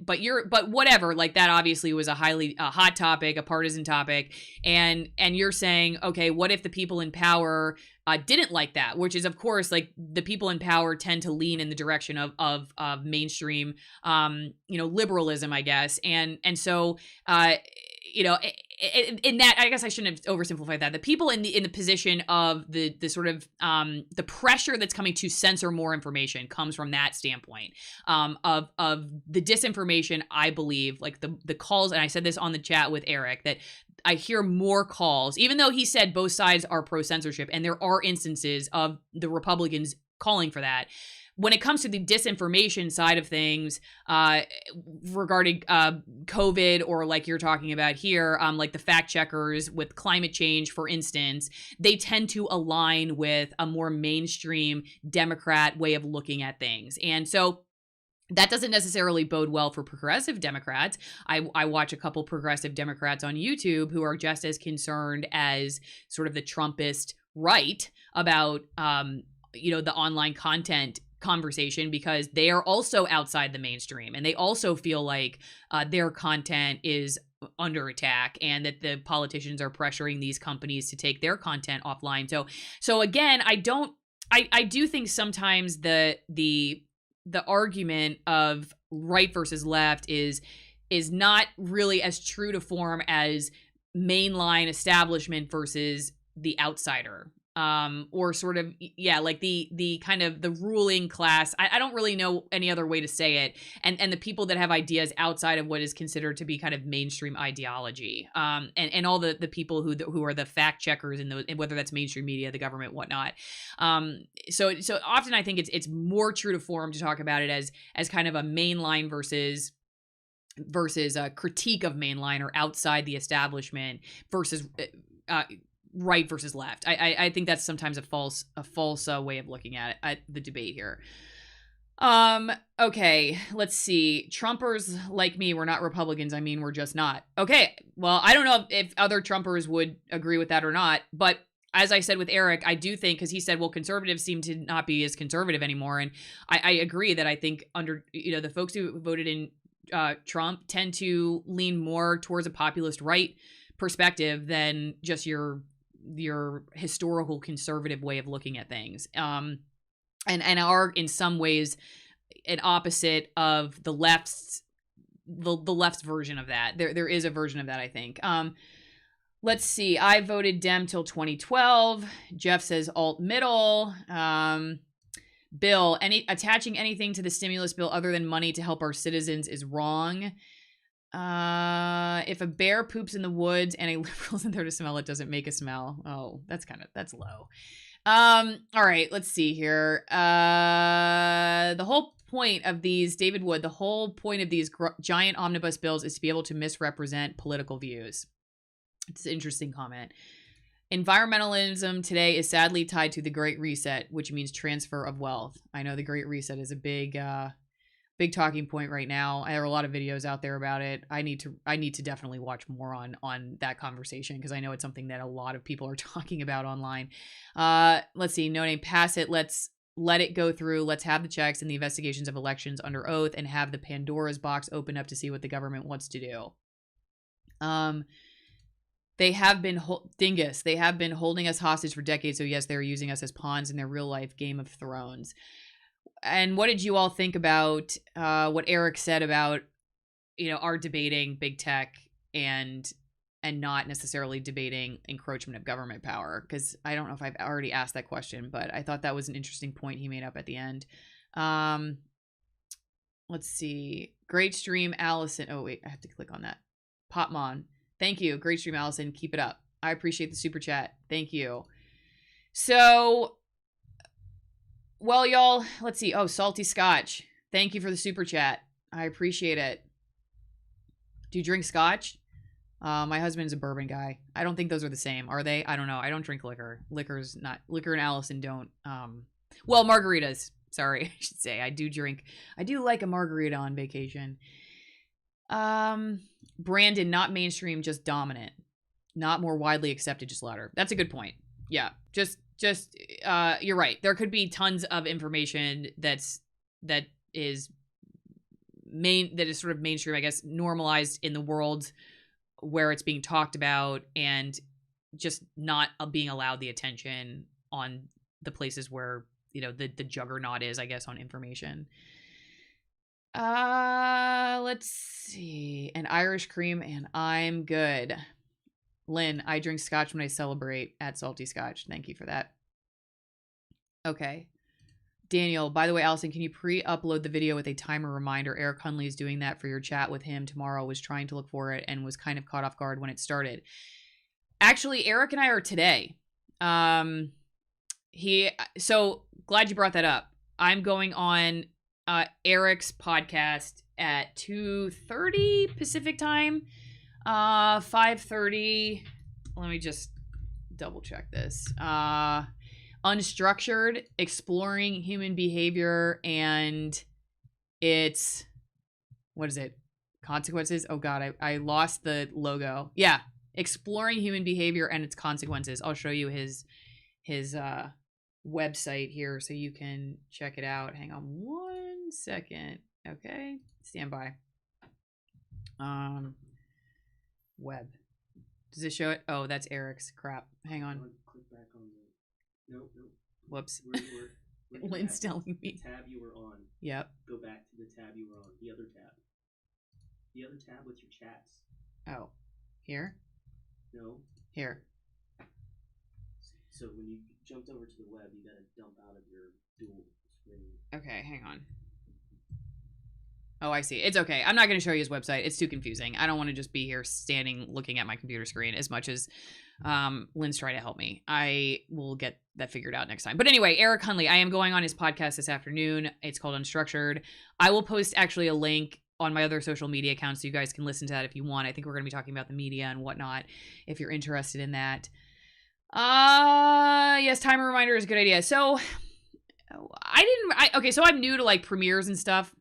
Speaker 1: whatever. Like, that obviously was a hot topic, a partisan topic, and you're saying, okay, what if the people in power didn't like that? Which is, of course, like, the people in power tend to lean in the direction of mainstream, liberalism, I guess, and so. In that, I guess I shouldn't have oversimplified that. The people in the position of the sort of the pressure that's coming to censor more information comes from that standpoint of the disinformation. I believe, like the calls, and I said this on the chat with Eric, that I hear more calls, even though he said both sides are pro-censorship, and there are instances of the Republicans calling for that. When it comes to the disinformation side of things regarding COVID, or like you're talking about here, like the fact checkers with climate change, for instance, they tend to align with a more mainstream Democrat way of looking at things. And so that doesn't necessarily bode well for progressive Democrats. I watch a couple progressive Democrats on YouTube who are just as concerned as sort of the Trumpist right about, the online content conversation, because they are also outside the mainstream and they also feel like their content is under attack and that the politicians are pressuring these companies to take their content offline. So again, I do think sometimes the argument of right versus left is not really as true to form as mainline establishment versus the outsider. or sort of, yeah, like the kind of the ruling class. I don't really know any other way to say it. And the people that have ideas outside of what is considered to be kind of mainstream ideology. And all the people who are the fact checkers in whether that's mainstream media, the government, whatnot. So often I think it's more true to form to talk about it as kind of a mainline versus a critique of mainline or outside the establishment versus right versus left. I think that's sometimes a false way of looking at it, at the debate here. Okay, let's see. Trumpers like me, we're not Republicans. I mean, we're just not. Okay, well, I don't know if other Trumpers would agree with that or not, but as I said with Eric, I do think, because he said, well, conservatives seem to not be as conservative anymore, and I agree that I think under, the folks who voted in Trump tend to lean more towards a populist right perspective than just your historical conservative way of looking at things, and are in some ways an opposite of the left's version of that. There is a version of that, I think. Let's see. I voted Dem till 2012. Jeff says alt middle. Bill, attaching anything to the stimulus bill other than money to help our citizens is wrong. If a bear poops in the woods and a liberal isn't there to smell, it doesn't make a smell. Oh, that's low. All right, let's see here. The whole point of these, David Wood, the whole point of these giant omnibus bills is to be able to misrepresent political views. It's an interesting comment. Environmentalism today is sadly tied to the Great Reset, which means transfer of wealth. I know the Great Reset is a big talking point right now. There are a lot of videos out there about it. I need to definitely watch more on that conversation, because I know it's something that a lot of people are talking about online. Let's see. No name. Pass it. Let's let it go through. Let's have the checks and the investigations of elections under oath, and have the Pandora's box open up to see what the government wants to do. They have been dingus. They have been holding us hostage for decades. So yes, they're using us as pawns in their real life Game of Thrones. And what did you all think about what Eric said about, our debating big tech and not necessarily debating encroachment of government power? Because I don't know if I've already asked that question, but I thought that was an interesting point he made up at the end. Let's see. Great stream, Allison. Oh, wait, I have to click on that. Popmon. Thank you. Great stream, Allison. Keep it up. I appreciate the super chat. Thank you. So, well, y'all, let's see. Oh, Salty Scotch. Thank you for the super chat. I appreciate it. Do you drink scotch? My husband's a bourbon guy. I don't think those are the same. Are they? I don't know. I don't drink liquor. Liquor and Allison don't. Well, margaritas. Sorry, I should say. I do like a margarita on vacation. Brandon, not mainstream, just dominant. Not more widely accepted, just louder. That's a good point. Yeah, just you're right. There could be tons of information that is sort of mainstream, I guess, normalized in the world where it's being talked about, and just not being allowed the attention on the places where, the juggernaut is, I guess, on information. Let's see. An Irish cream, and I'm good. Lynn, I drink scotch when I celebrate at Salty Scotch. Thank you for that. Okay. Daniel, by the way, Allison, can you pre-upload the video with a timer reminder? Eric Hunley is doing that for your chat with him tomorrow. Was trying to look for it and was kind of caught off guard when it started. Actually, Eric and I are today. So glad you brought that up. I'm going on Eric's podcast at 2:30 Pacific time, 5:30. Let me just double check this. Unstructured, exploring human behavior and its, what is it? Consequences? Oh God, I lost the logo. Yeah, exploring human behavior and its consequences. I'll show you his website here so you can check it out. Hang on one second. Okay, stand by. Web. Does it show it? Oh, that's Eric's. Crap. Hang on.
Speaker 3: Click back on the... Nope.
Speaker 1: Whoops.
Speaker 3: We're
Speaker 1: Lynn's telling me.
Speaker 3: The tab you were on.
Speaker 1: Yep.
Speaker 3: Go back to the tab you were on. The other tab. The other tab with your chats.
Speaker 1: Oh. Here?
Speaker 3: No.
Speaker 1: Here.
Speaker 3: So when you jumped over to the web, you got to dump out of your dual screen.
Speaker 1: Okay, hang on. Oh, I see. It's okay. I'm not going to show you his website. It's too confusing. I don't want to just be here standing looking at my computer screen as much as Lynn's trying to help me. I will get that figured out next time. But anyway, Eric Hunley, I am going on his podcast this afternoon. It's called Unstructured. I will post actually a link on my other social media accounts so you guys can listen to that if you want. I think we're going to be talking about the media and whatnot if you're interested in that. Yes, timer reminder is a good idea. So so I'm new to like premieres and stuff.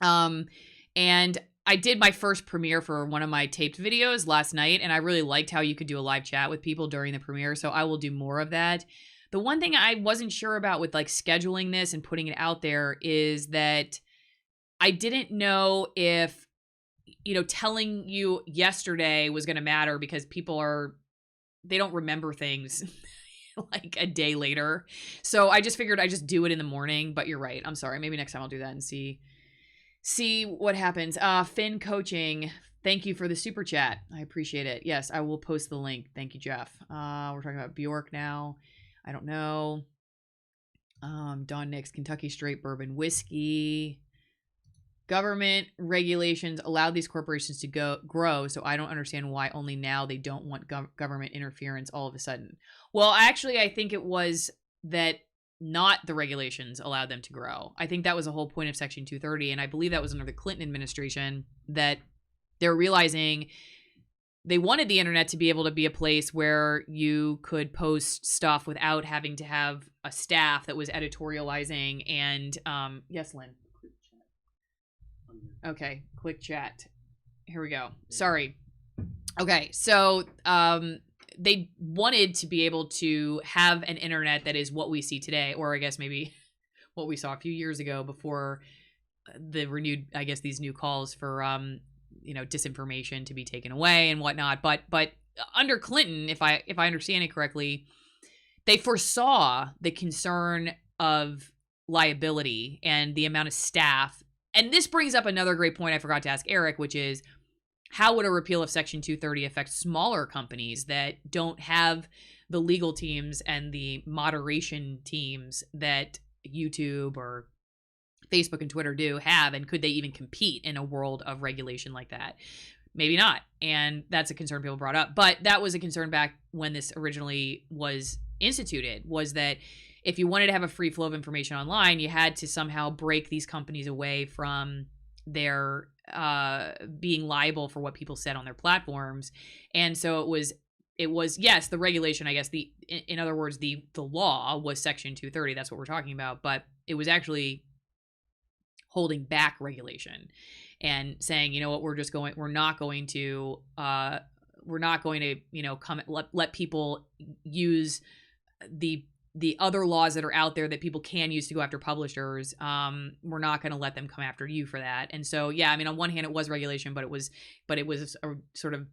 Speaker 1: And I did my first premiere for one of my taped videos last night, and I really liked how you could do a live chat with people during the premiere. So I will do more of that. The one thing I wasn't sure about with like scheduling this and putting it out there is that I didn't know if, telling you yesterday was going to matter because they don't remember things like a day later. So I just figured I'd just do it in the morning, but you're right. I'm sorry. Maybe next time I'll do that and see what happens. Finn Coaching, thank you for the super chat. I appreciate it. Yes, I will post the link. Thank you, Jeff. We're talking about Bjork now. I don't know. Don Nix, Kentucky Straight Bourbon Whiskey. Government regulations allowed these corporations to grow, so I don't understand why only now they don't want government interference all of a sudden. Well, actually, I think it was that not the regulations allowed them to grow. I think that was the whole point of Section 230, and I believe that was under the Clinton administration that they're realizing they wanted the internet to be able to be a place where you could post stuff without having to have a staff that was editorializing and, yes, Lynn. Okay, click chat. Here we go. Sorry. Okay, so they wanted to be able to have an internet that is what we see today, or I guess maybe what we saw a few years ago before the renewed, I guess, these new calls for disinformation to be taken away and whatnot. But under Clinton, if I understand it correctly, they foresaw the concern of liability and the amount of staff. And this brings up another great point I forgot to ask Eric, which is how would a repeal of Section 230 affect smaller companies that don't have the legal teams and the moderation teams that YouTube or Facebook and Twitter do have? And could they even compete in a world of regulation like that? Maybe not. And that's a concern people brought up. But that was a concern back when this originally was instituted, was that if you wanted to have a free flow of information online, you had to somehow break these companies away from their being liable for what people said on their platforms. And so it was yes, the regulation, I guess, in other words, the law was Section 230. That's what we're talking about. But it was actually holding back regulation and saying, you know what, we're not going to come let people use the other laws that are out there that people can use to go after publishers. We're not going to let them come after you for that. And so, yeah, I mean, on one hand, it was regulation, but it was a sort of,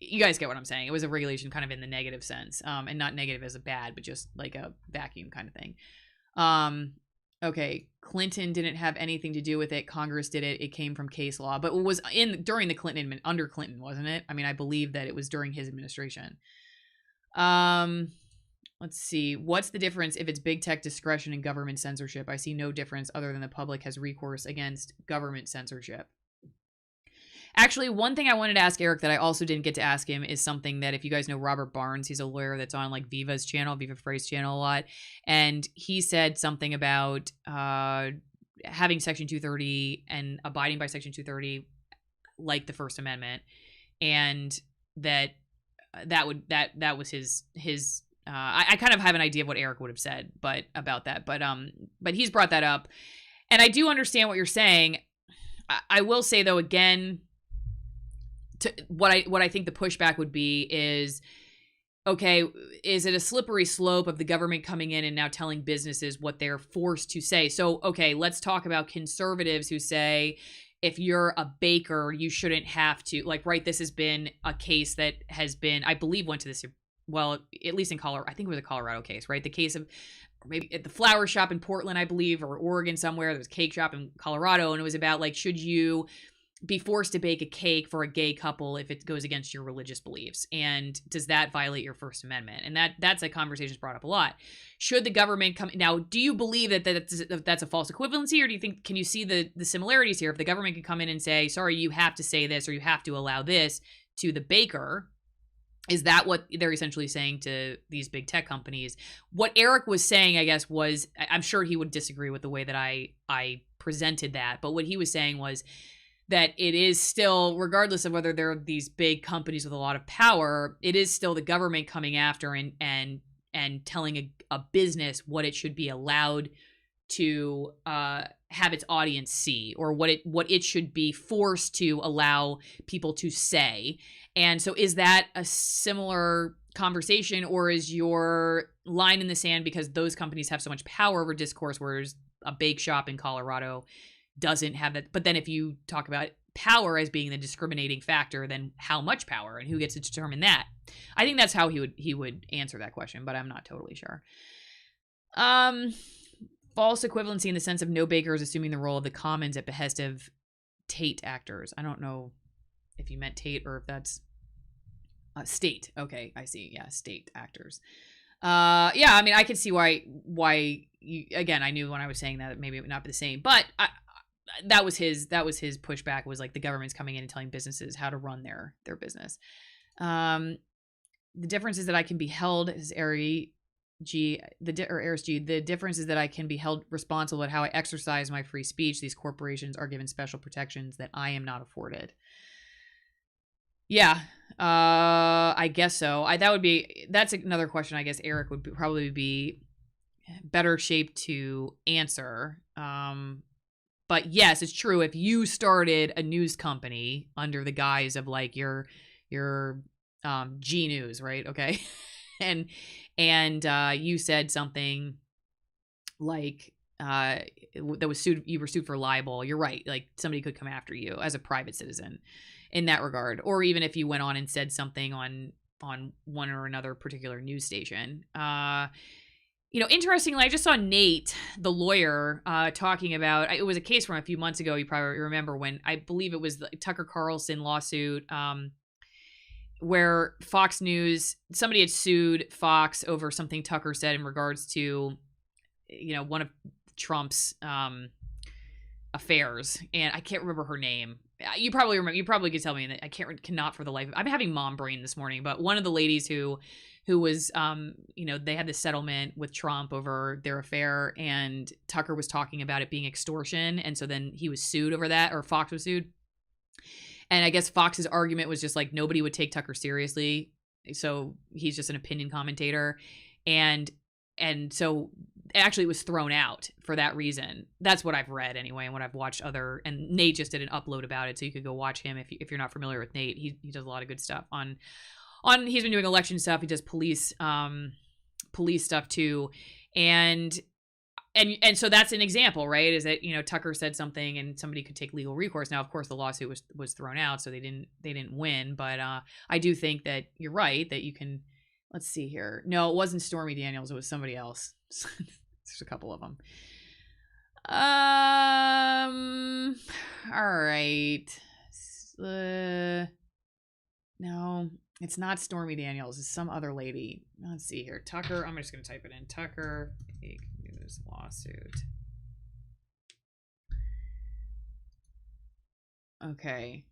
Speaker 1: you guys get what I'm saying. It was a regulation kind of in the negative sense, and not negative as a bad, but just like a vacuum kind of thing. Okay, Clinton didn't have anything to do with it. Congress did it. It came from case law, but it was during the Clinton, under Clinton, wasn't it? I mean, I believe that it was during his administration. Let's see. What's the difference if it's big tech discretion and government censorship? I see no difference other than the public has recourse against government censorship. Actually, one thing I wanted to ask Eric that I also didn't get to ask him is something that if you guys know Robert Barnes, he's a lawyer that's on like Viva's channel, Viva Frey's channel a lot. And he said something about having Section 230 and abiding by Section 230 like the First Amendment. And that was his I kind of have an idea of what Eric would have said, about that. But he's brought that up, and I do understand what you're saying. I will say though, again, what I think the pushback would be is, okay, is it a slippery slope of the government coming in and now telling businesses what they're forced to say? So, okay, let's talk about conservatives who say, if you're a baker, you shouldn't have to, like, right, this has been a case that has been, I believe, went to this, well, at least in Colorado, I think it was a Colorado case, right? The case of maybe at the flower shop in Portland, I believe, or Oregon somewhere. There was a cake shop in Colorado, and it was about, like, should you be forced to bake a cake for a gay couple if it goes against your religious beliefs? And does that violate your First Amendment? And that's a conversation that's brought up a lot. Should the government come now? Do you believe that's a false equivalency, or do you think, can you see the similarities here? If the government can come in and say, sorry, you have to say this, or you have to allow this to the baker, is that what they're essentially saying to these big tech companies? What Eric was saying, I guess, was, I'm sure he would disagree with the way that I presented that, but what he was saying was that it is still, regardless of whether there are these big companies with a lot of power, it is still the government coming after and telling a business what it should be allowed to have its audience see, or what it should be forced to allow people to say. And so is that a similar conversation, or is your line in the sand because those companies have so much power over discourse, whereas a bake shop in Colorado doesn't have that? But then if you talk about power as being the discriminating factor, then how much power and who gets to determine that? I think that's how he would answer that question, but I'm not totally sure. False equivalency in the sense of no baker is assuming the role of the commons at behest of Tate actors. I don't know if you meant Tate or if that's state. Okay, I see. Yeah, state actors. Yeah, I mean, I could see why you, again, I knew when I was saying that maybe it would not be the same, but that was his pushback, was like the government's coming in and telling businesses how to run their business. The difference is that I can be held as Aries G, the difference is that I can be held responsible at how I exercise my free speech. These corporations are given special protections that I am not afforded. Yeah, I guess so. That's another question I guess Eric would probably be better shaped to answer. But yes, it's true. If you started a news company under the guise of like your G News, right? Okay. and you said something like that was sued, you were sued for libel. You're right. Like somebody could come after you as a private citizen in that regard. Or even if you went on and said something on one or another particular news station. Interestingly, I just saw Nate, the lawyer, talking about, it was a case from a few months ago. You probably remember when, I believe it was the Tucker Carlson lawsuit, where Fox News, somebody had sued Fox over something Tucker said in regards to, one of Trump's affairs. And I can't remember her name. You probably remember, you probably could tell me that. I cannot for the life. I'm having mom brain this morning, but one of the ladies who was, they had this settlement with Trump over their affair, and Tucker was talking about it being extortion. And so then he was sued over that, or Fox was sued. And I guess Fox's argument was just like, nobody would take Tucker seriously. So he's just an opinion commentator. And so actually it was thrown out for that reason. That's what I've read anyway, and what I've watched and Nate just did an upload about it. So you could go watch him if you're not familiar with Nate. He does a lot of good stuff on he's been doing election stuff. He does police stuff too. And so that's an example, right? Is that, Tucker said something and somebody could take legal recourse. Now, of course, the lawsuit was thrown out, so they didn't win. But I do think that you're right, that you can, let's see here. No, it wasn't Stormy Daniels. It was somebody else. There's a couple of them. All right. No, it's not Stormy Daniels. It's some other lady. Let's see here. Tucker. I'm just going to type it in. Tucker fake news lawsuit. Okay.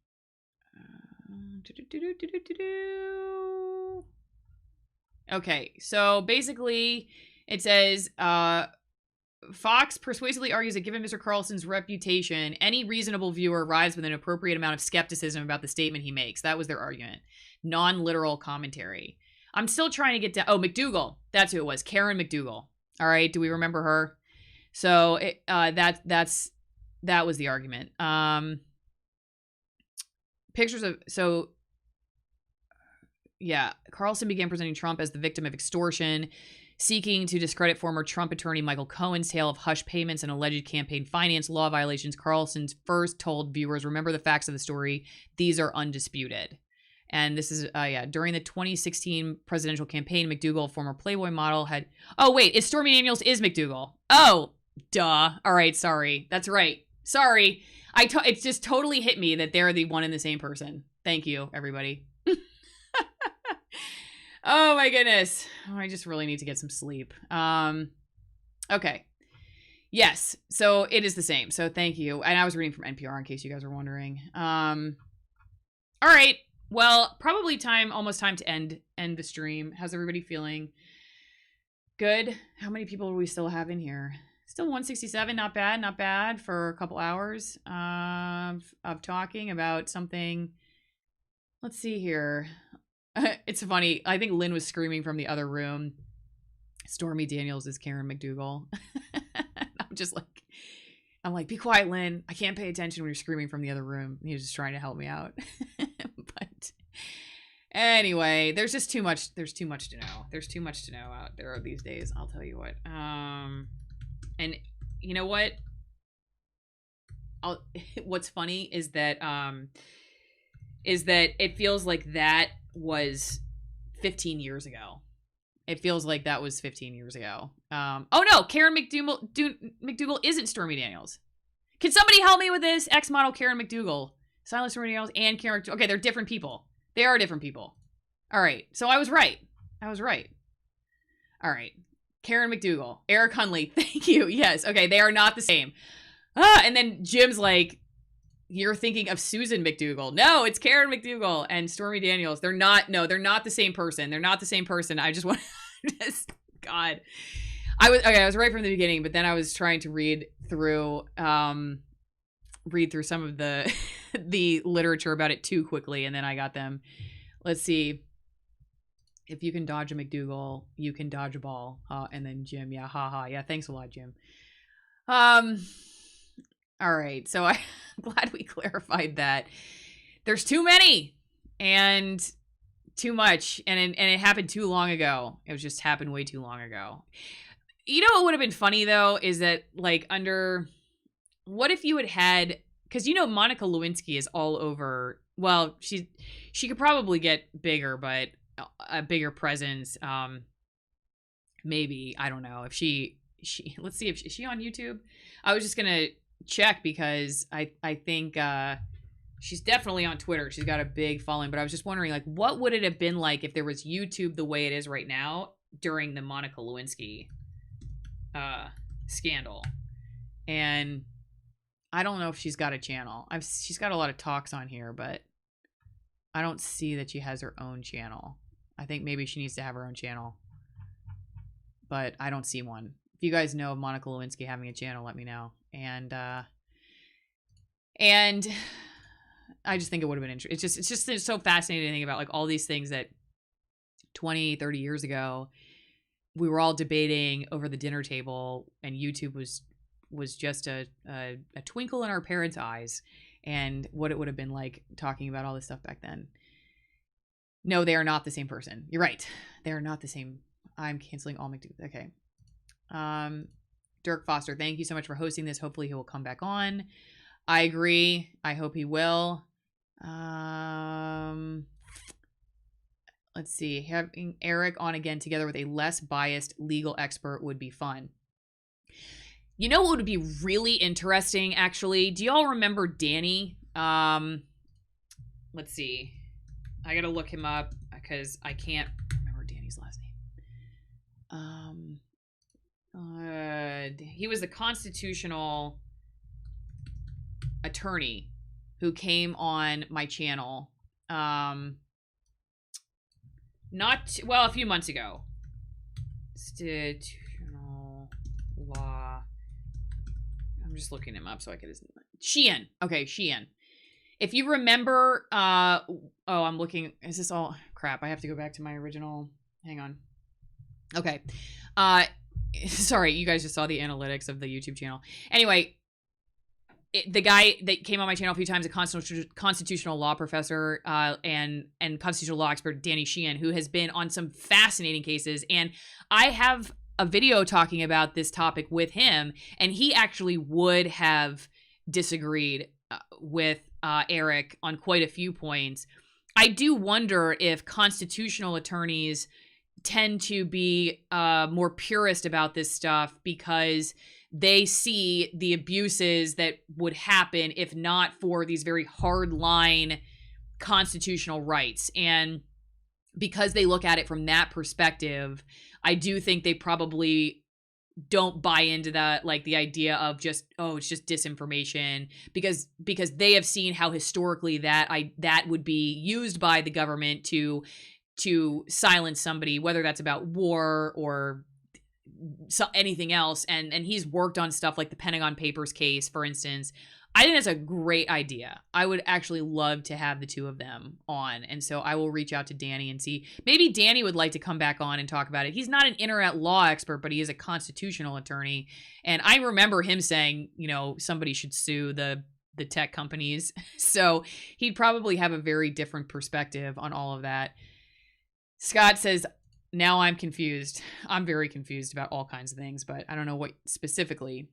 Speaker 1: Okay. So basically, it says Fox persuasively argues that given Mr. Carlson's reputation, any reasonable viewer arrives with an appropriate amount of skepticism about the statement he makes. That was their argument. Non-literal commentary. I'm still trying to get down. Oh, McDougal. That's who it was. Karen McDougal. All right. Do we remember her? So that was the argument. Carlson began presenting Trump as the victim of extortion, seeking to discredit former Trump attorney Michael Cohen's tale of hush payments and alleged campaign finance law violations. Carlson first told viewers, remember the facts of the story. These are undisputed. And this is, during the 2016 presidential campaign, McDougal, former Playboy model, it's Stormy Daniels is McDougal. Oh, duh. All right, sorry. That's right. Sorry. It just totally hit me that they're the one and the same person. Thank you, everybody. Oh my goodness. Oh, I just really need to get some sleep. Okay. Yes. So it is the same. So thank you. And I was reading from NPR in case you guys were wondering. All right. Well, probably almost time to end the stream. How's everybody feeling? Good. How many people do we still have in here? Still 167. Not bad for a couple hours of talking about something. Let's see here. It's funny. I think Lynn was screaming from the other room. Stormy Daniels is Karen McDougal. I'm like, be quiet, Lynn. I can't pay attention when you're screaming from the other room. He was just trying to help me out. But anyway, there's just too much. There's too much to know. There's too much to know out there these days. I'll tell you what. And you know what? What's funny is that it feels like that was 15 years ago. It feels like that was 15 years ago. Oh no, Karen McDougal isn't Stormy Daniels. Can somebody help me with this? Ex-model Karen McDougal. Silent Stormy Daniels and Karen. Okay, they're different people. They are different people. All right, so I was right. All right. Karen McDougal. Eric Hunley. Thank you. Yes. Okay, they are not the same. And then Jim's like, you're thinking of Susan McDougal. No, it's Karen McDougal and Stormy Daniels. They're not the same person. I just want God. I was right from the beginning, but then I was trying to read through some of the the literature about it too quickly, and then I got them. Let's see. If you can dodge a McDougal, you can dodge a ball. And then Jim, yeah, haha. Yeah, thanks a lot, Jim. All right, so I'm glad we clarified that. There's too many and too much, and it happened too long ago. It was just happened way too long ago. You know what would have been funny though is that what if you had because Monica Lewinsky is all over. Well, she could probably get bigger, but a bigger presence. Maybe I don't know if she. Let's see if is she on YouTube. I was just gonna check because I think she's definitely on Twitter. She's got a big following, but I was just wondering what would it have been like if there was YouTube the way it is right now during the Monica Lewinsky scandal. And I don't know if she's got a channel. She's got a lot of talks on here, but I don't see that she has her own channel. I think maybe she needs to have her own channel, but I don't see one. If you guys know of Monica Lewinsky having a channel, let me know. And I just think it would have been interesting. It's just so fascinating to think about all these things that 20, 30 years ago, we were all debating over the dinner table, and YouTube was just a twinkle in our parents' eyes, and what it would have been like talking about all this stuff back then. No, they are not the same person. You're right. They are not the same. I'm canceling all McDougal. Okay. Dirk Foster, thank you so much for hosting this. Hopefully he will come back on. I agree. I hope he will. Let's see. Having Eric on again together with a less biased legal expert would be fun. You know what would be really interesting, actually? Do y'all remember Danny? Let's see. I gotta look him up because I can't remember Danny's last name. He was a constitutional attorney who came on my channel a few months ago. Constitutional law. I'm just looking him up so I could. Sheehan. Okay, Sheehan. If you remember, I'm looking. Is this all crap? I have to go back to my original. Hang on. Okay. Sorry, you guys just saw the analytics of the YouTube channel. Anyway, the guy that came on my channel a few times, a constitutional law professor and constitutional law expert, Danny Sheehan, who has been on some fascinating cases. And I have a video talking about this topic with him, and he actually would have disagreed with Eric on quite a few points. I do wonder if constitutional attorneys tend to be more purist about this stuff because they see the abuses that would happen if not for these very hard line constitutional rights. And because they look at it from that perspective, I do think they probably don't buy into that, like the idea of just, oh, it's just disinformation, because they have seen how historically that would be used by the government to silence somebody, whether that's about war or anything else. And he's worked on stuff like the Pentagon Papers case, for instance. I think that's a great idea. I would actually love to have the two of them on. And so I will reach out to Danny and see. Maybe Danny would like to come back on and talk about it. He's not an internet law expert, but he is a constitutional attorney. And I remember him saying, you know, somebody should sue the tech companies. So he'd probably have a very different perspective on all of that. Scott says, now I'm confused. I'm very confused about all kinds of things, but I don't know what specifically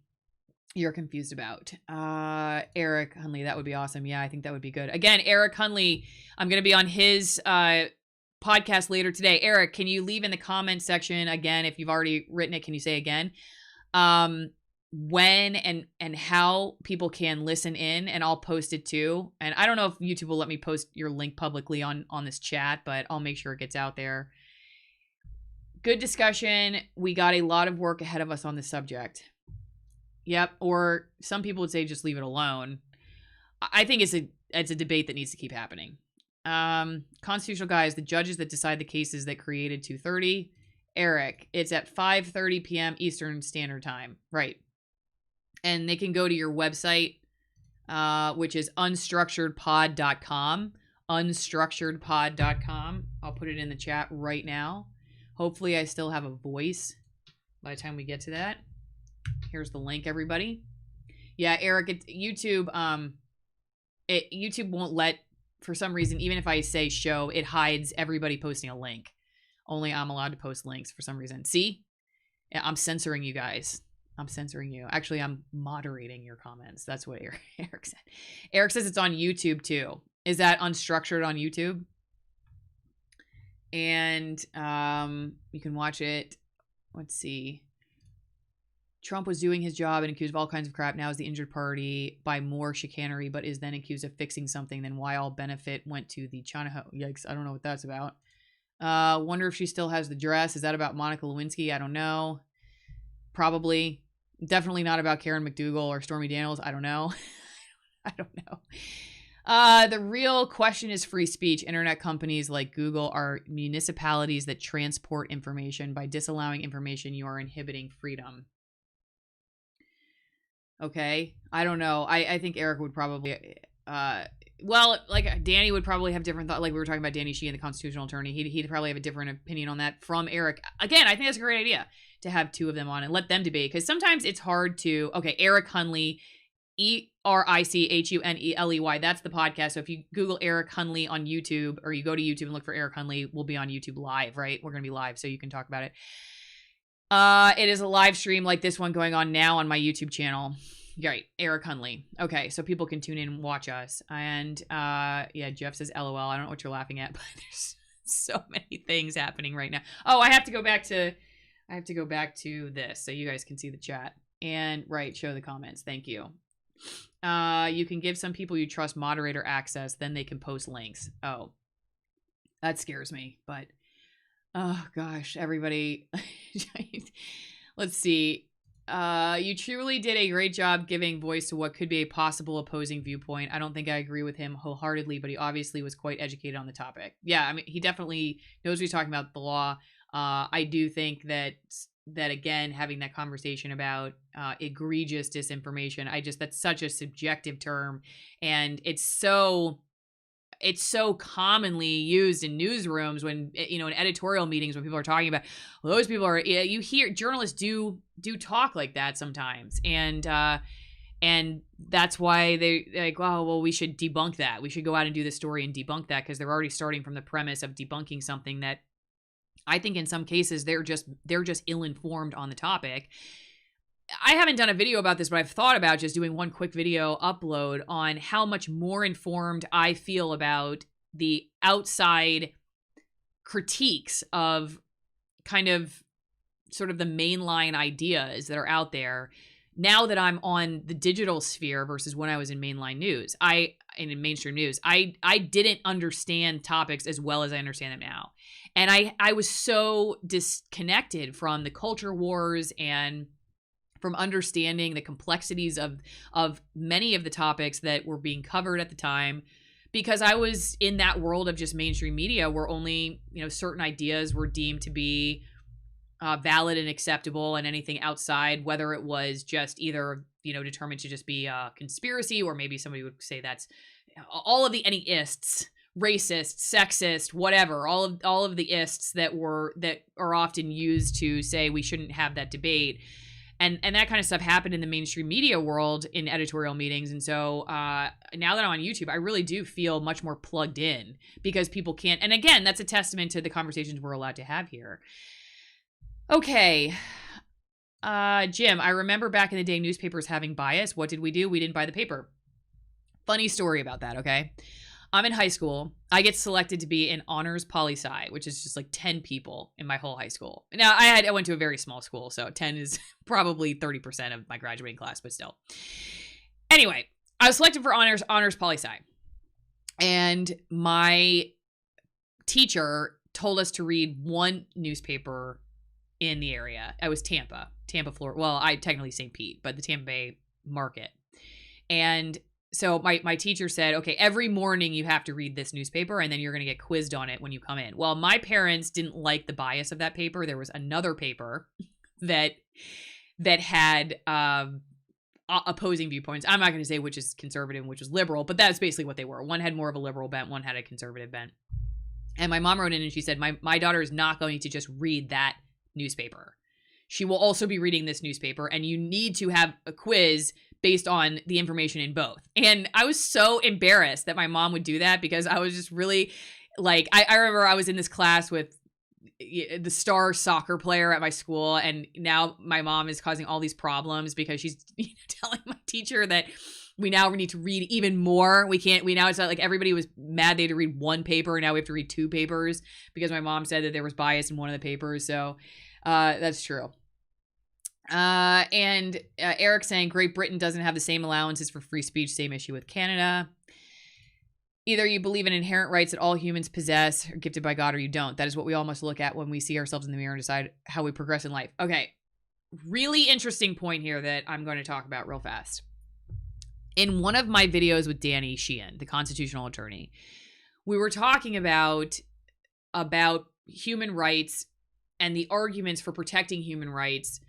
Speaker 1: you're confused about. Eric Hunley, that would be awesome. Yeah, I think that would be good. Again, Eric Hunley, I'm going to be on his podcast later today. Eric, can you leave in the comment section again, if you've already written it, can you say again when and how people can listen in, and I'll post it too. And I don't know if YouTube will let me post your link publicly on this chat, but I'll make sure it gets out there. Good discussion. We got a lot of work ahead of us on this subject. Yep. Or some people would say just leave it alone. I think it's a debate that needs to keep happening. Constitutional guys, the judges that decide the cases that created 2:30. Eric, it's at 5:30 p.m. Eastern Standard Time. Right. And they can go to your website, which is unstructuredpod.com. Unstructuredpod.com. I'll put it in the chat right now. Hopefully I still have a voice by the time we get to that. Here's the link, everybody. Yeah, Eric, YouTube won't let, for some reason, even if I say show, it hides everybody posting a link. Only I'm allowed to post links for some reason. See? I'm censoring you guys. I'm censoring you. Actually, I'm moderating your comments. That's what Eric said. Eric says it's on YouTube too. Is that Unstructured on YouTube? And you can watch it. Let's see. Trump was doing his job and accused of all kinds of crap. Now is the injured party by more chicanery, but is then accused of fixing something. Then why all benefit went to the China. Yikes. I don't know what that's about. Wonder if she still has the dress. Is that about Monica Lewinsky? I don't know. Probably. Definitely not about Karen McDougal or Stormy Daniels. I don't know. I don't know. The real question is free speech. Internet companies like Google are municipalities that transport information. By disallowing information, you are inhibiting freedom. Okay. I don't know. I think Eric would probably, well, like Danny would probably have different thoughts. Like we were talking about Danny Sheehan, the constitutional attorney. He'd probably have a different opinion on that from Eric. Again, I think that's a great idea to have two of them on and let them debate. Because sometimes it's hard to, okay, Eric Hunley, ERICHUNELEY. That's the podcast. So if you Google Eric Hunley on YouTube, or you go to YouTube and look for Eric Hunley, we'll be on YouTube live, right? We're going to be live, so you can talk about it. It is a live stream like this one going on now on my YouTube channel. Right, Eric Hunley. Okay, so people can tune in and watch us. And yeah, Jeff says LOL. I don't know what you're laughing at, but there's so many things happening right now. Oh, I have to go back to this so you guys can see the chat. And right, show the comments. Thank you. You can give some people you trust moderator access, then they can post links. Oh, that scares me. But oh gosh, everybody. Let's see. You truly did a great job giving voice to what could be a possible opposing viewpoint. I don't think I agree with him wholeheartedly, but he obviously was quite educated on the topic. Yeah, I mean, he definitely knows what he's talking about, the law. I do think that again, having that conversation about egregious disinformation, that's such a subjective term, and it's so commonly used in newsrooms when, in editorial meetings when people are talking about, well, those people are, you hear journalists do talk like that sometimes. And that's why they like, oh, well, we should debunk that. We should go out and do this story and debunk that, because they're already starting from the premise of debunking something that I think in some cases they're just ill-informed on the topic. I haven't done a video about this, but I've thought about just doing one quick video upload on how much more informed I feel about the outside critiques of kind of sort of the mainline ideas that are out there now that I'm on the digital sphere versus when I was in mainline news. And in mainstream news, I didn't understand topics as well as I understand them now. And I was so disconnected from the culture wars and from understanding the complexities of many of the topics that were being covered at the time, because I was in that world of just mainstream media where only, certain ideas were deemed to be valid and acceptable, and anything outside, whether it was just either, determined to just be a conspiracy, or maybe somebody would say that's all of the any ists, racist, sexist, whatever, all of the ists that are often used to say we shouldn't have that debate. And that kind of stuff happened in the mainstream media world in editorial meetings. And so now that I'm on YouTube, I really do feel much more plugged in, because people can't. And again, that's a testament to the conversations we're allowed to have here. Okay. Jim, I remember back in the day, newspapers having bias. What did we do? We didn't buy the paper. Funny story about that, okay? I'm in high school. I get selected to be in honors poli-sci, which is just like 10 people in my whole high school. Now, I went to a very small school, so 10 is probably 30% of my graduating class, but still. Anyway, I was selected for honors poli-sci. And my teacher told us to read one newspaper in the area. I was Tampa, Florida. Well, I technically St. Pete, but the Tampa Bay market. And so my teacher said, okay, every morning you have to read this newspaper, and then you're going to get quizzed on it when you come in. Well, my parents didn't like the bias of that paper. There was another paper that had opposing viewpoints. I'm not going to say which is conservative and which is liberal, but that's basically what they were. One had more of a liberal bent, one had a conservative bent. And my mom wrote in and she said, my daughter is not going to just read that newspaper. She will also be reading this newspaper, and you need to have a quiz based on the information in both. And I was so embarrassed that my mom would do that, because I was just really like, I remember I was in this class with the star soccer player at my school, and now my mom is causing all these problems because she's telling my teacher that we now need to read even more. It's not like everybody was mad they had to read one paper, and now we have to read two papers because my mom said that there was bias in one of the papers. So that's true. And Eric saying Great Britain doesn't have the same allowances for free speech, same issue with Canada. Either you believe in inherent rights that all humans possess, or gifted by God, or you don't. That is what we all must look at when we see ourselves in the mirror and decide how we progress in life. Okay, really interesting point here that I'm going to talk about real fast. In one of my videos with Danny Sheehan, the constitutional attorney, we were talking about human rights and the arguments for protecting human rights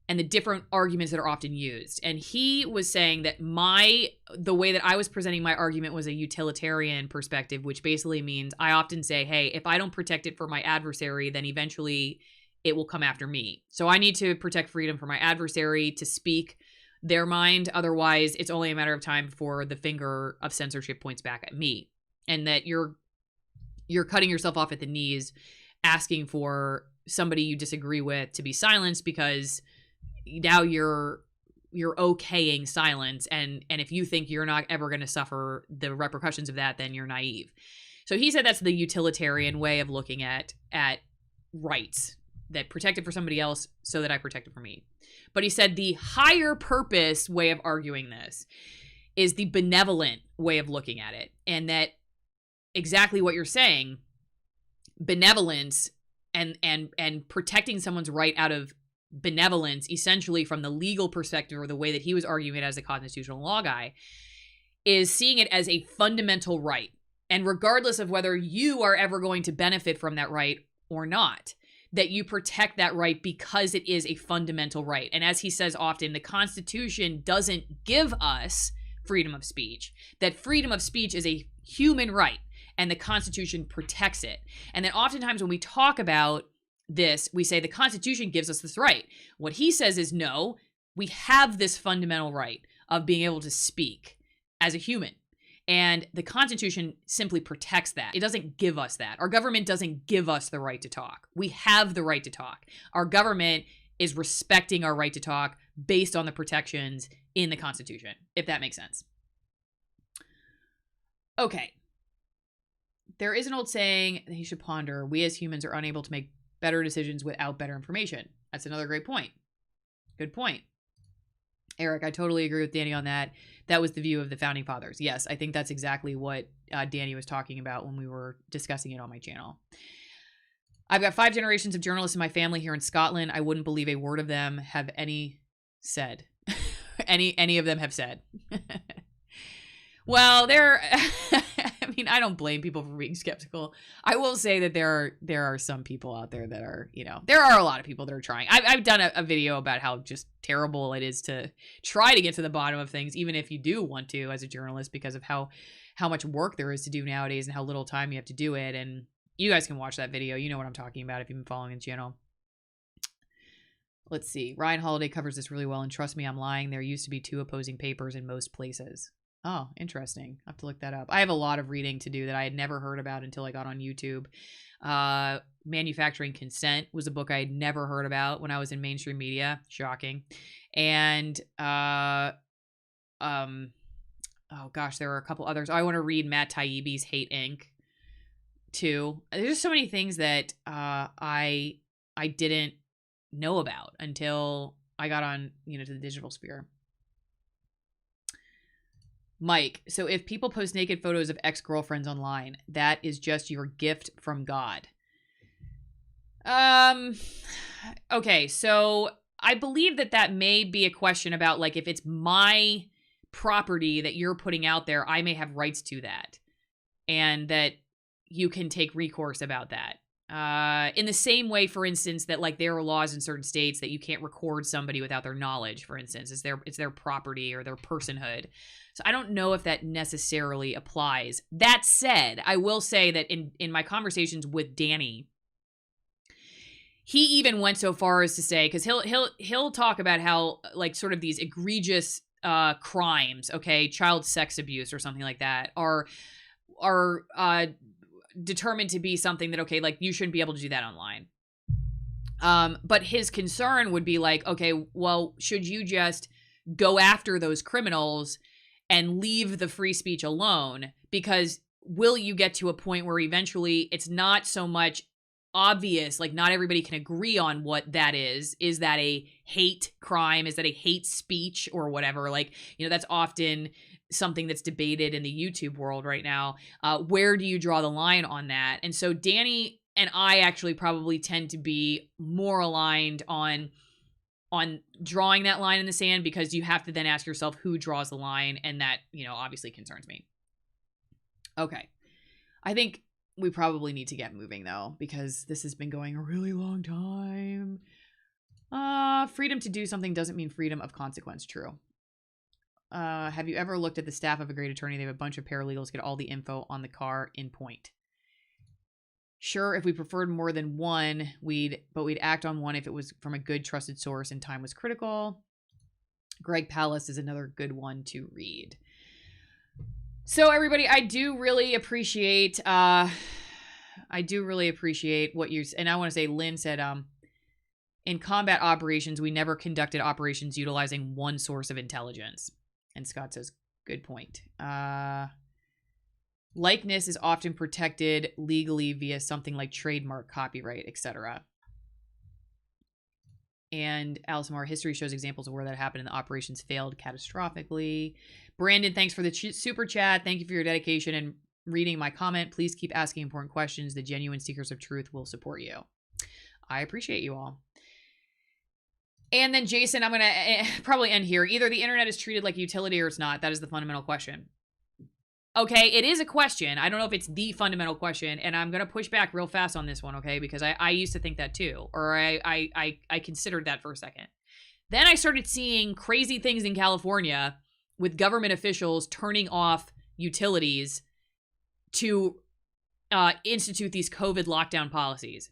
Speaker 1: and the different arguments that are often used. And he was saying that the way that I was presenting my argument was a utilitarian perspective, which basically means I often say, hey, if I don't protect it for my adversary, then eventually it will come after me. So I need to protect freedom for my adversary to speak their mind. Otherwise, it's only a matter of time before the finger of censorship points back at me. And that you're cutting yourself off at the knees, asking for somebody you disagree with to be silenced, because now you're okaying silence, and if you think you're not ever going to suffer the repercussions of that, then you're naive. So he said that's the utilitarian way of looking at rights, that protect it for somebody else so that I protect it for me. But he said the higher purpose way of arguing this is the benevolent way of looking at it, and that exactly what you're saying, benevolence and protecting someone's right out of benevolence, essentially from the legal perspective, or the way that he was arguing it as a constitutional law guy, is seeing it as a fundamental right. And regardless of whether you are ever going to benefit from that right or not, that you protect that right because it is a fundamental right. And as he says often, the Constitution doesn't give us freedom of speech, that freedom of speech is a human right, and the Constitution protects it. And then oftentimes when we talk about this, we say the Constitution gives us this right. What he says is, no, we have this fundamental right of being able to speak as a human. And the Constitution simply protects that. It doesn't give us that. Our government doesn't give us the right to talk. We have the right to talk. Our government is respecting our right to talk based on the protections in the Constitution, if that makes sense. Okay. There is an old saying that you should ponder. We as humans are unable to make better decisions without better information. That's another great point. Good point. Eric, I totally agree with Danny on that. That was the view of the founding fathers. Yes, I think that's exactly what Danny was talking about when we were discussing it on my channel. I've got 5 generations of journalists in my family here in Scotland. I wouldn't believe a word of them have any said. any of them have said. Well, I mean, I don't blame people for being skeptical. I will say that there are some people out there that are, there are a lot of people that are trying. I've done a video about how just terrible it is to try to get to the bottom of things, even if you do want to as a journalist, because of how much work there is to do nowadays and how little time you have to do it. And you guys can watch that video. You know what I'm talking about if you've been following the channel. Let's see. Ryan Holiday covers this really well, and trust me, I'm lying. There used to be 2 opposing papers in most places. Oh, interesting. I have to look that up. I have a lot of reading to do that I had never heard about until I got on YouTube. Manufacturing Consent was a book I had never heard about when I was in mainstream media. Shocking. And, oh gosh, there are a couple others. I want to read Matt Taibbi's Hate Inc. too. There's just so many things that I didn't know about until I got on, to the digital sphere. Mike, so if people post naked photos of ex-girlfriends online, that is just your gift from God. Okay, so I believe that may be a question about, like, if it's my property that you're putting out there, I may have rights to that, and that you can take recourse about that. In the same way, for instance, that, like, there are laws in certain states that you can't record somebody without their knowledge, for instance. It's their property or their personhood. So I don't know if that necessarily applies. That said, I will say that in my conversations with Danny, he even went so far as to say, because he'll talk about how, like, sort of these egregious crimes, okay, child sex abuse or something like that, are determined to be something that, okay, like, you shouldn't be able to do that online. But his concern would be like, okay, well, should you just go after those criminals and leave the free speech alone? Because will you get to a point where eventually it's not so much obvious, like, not everybody can agree on what that is. Is that a hate crime? Is that a hate speech or whatever? Like, that's often something that's debated in the YouTube world right now. Where do you draw the line on that? And so Danny and I actually probably tend to be more aligned on drawing that line in the sand, because you have to then ask yourself who draws the line, and that, obviously concerns me. Okay. I think we probably need to get moving, though, because this has been going a really long time. Freedom to do something doesn't mean freedom of consequence. True. Have you ever looked at the staff of a great attorney? They have a bunch of paralegals, get all the info on the car in point. Sure, if we preferred more than one, we'd act on one if it was from a good, trusted source and time was critical. Greg Pallas is another good one to read. So everybody, I do really appreciate what you're, and I want to say, Lynn said, in combat operations, we never conducted operations utilizing one source of intelligence. And Scott says, good point. Likeness is often protected legally via something like trademark, copyright, etc. And Alice Moore, history shows examples of where that happened and the operations failed catastrophically. Brandon, thanks for the super chat. Thank you for your dedication and reading my comment. Please keep asking important questions. The genuine seekers of truth will support you. I appreciate you all. And then Jason, I'm going to probably end here. Either the internet is treated like a utility or it's not. That is the fundamental question. Okay, it is a question. I don't know if it's the fundamental question, and I'm going to push back real fast on this one, okay? Because I used to think that too, or I considered that for a second. Then I started seeing crazy things in California with government officials turning off utilities to institute these COVID lockdown policies.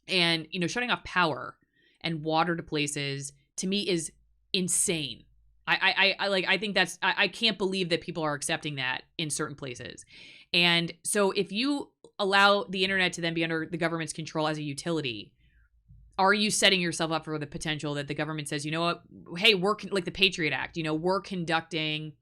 Speaker 1: And, shutting off power and water to places, to me, is insane. I think that's, I can't believe that people are accepting that in certain places. And so if you allow the internet to then be under the government's control as a utility, are you setting yourself up for the potential that the government says, you know what, hey, we're like the Patriot Act, we're conducting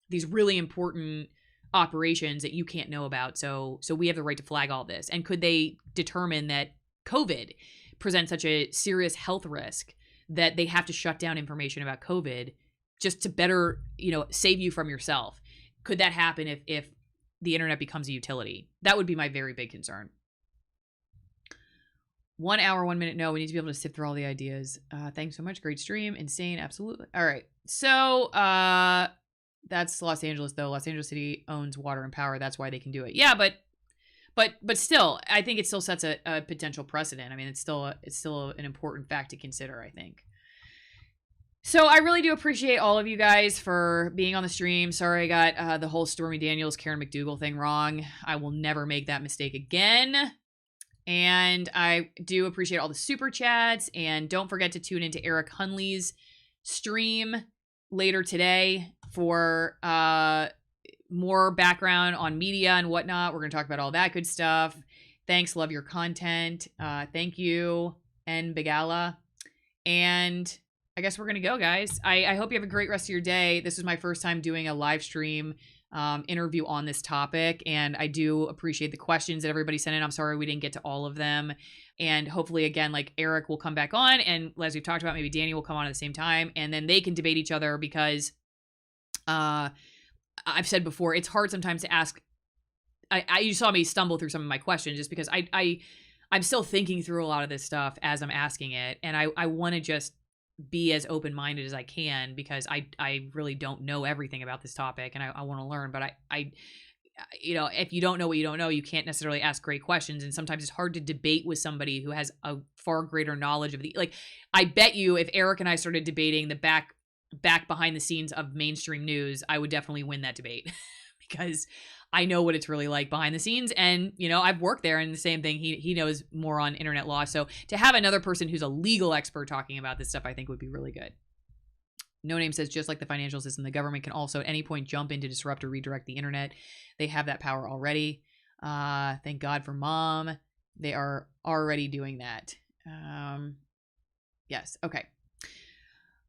Speaker 1: these really important operations that you can't know about. So we have the right to flag all this. And could they determine that COVID presents such a serious health risk that they have to shut down information about COVID just to better, save you from yourself. Could that happen if the internet becomes a utility? That would be my very big concern. 1 hour, 1 minute. No, we need to be able to sift through all the ideas. Thanks so much. Great stream. Insane. Absolutely. All right. So that's Los Angeles, though. Los Angeles City owns water and power. That's why they can do it. Yeah, but still, I think it still sets a potential precedent. I mean, it's still an important fact to consider, I think. So I really do appreciate all of you guys for being on the stream. Sorry I got the whole Stormy Daniels, Karen McDougal thing wrong. I will never make that mistake again. And I do appreciate all the super chats. And don't forget to tune into Eric Hunley's stream later today for more background on media and whatnot. We're going to talk about all that good stuff. Thanks. Love your content. Thank you, N. Begala. And I guess we're going to go, guys. I hope you have a great rest of your day. This is my first time doing a live stream interview on this topic, and I do appreciate the questions that everybody sent in. I'm sorry we didn't get to all of them. And hopefully, again, like Eric will come back on, and as we've talked about, maybe Danny will come on at the same time, and then they can debate each other because I've said before, it's hard sometimes to ask. You saw me stumble through some of my questions just because I'm still thinking through a lot of this stuff as I'm asking it, and I want to just be as open-minded as I can because I really don't know everything about this topic, and I want to learn. But I if you don't know what you don't know, you can't necessarily ask great questions, and sometimes it's hard to debate with somebody who has a far greater knowledge of I bet you if Eric and I started debating the back behind the scenes of mainstream news, I would definitely win that debate because I know what it's really like behind the scenes. And, I've worked there, and the same thing. He knows more on internet law. So to have another person who's a legal expert talking about this stuff, I think would be really good. No Name says, just like the financial system, the government can also at any point jump in to disrupt or redirect the internet. They have that power already. Thank God for Mom. They are already doing that. Yes. Okay.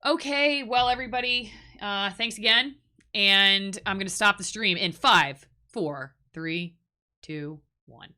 Speaker 1: Okay. Well, everybody, thanks again. And I'm going to stop the stream in 5, 4, 3, 2, 1.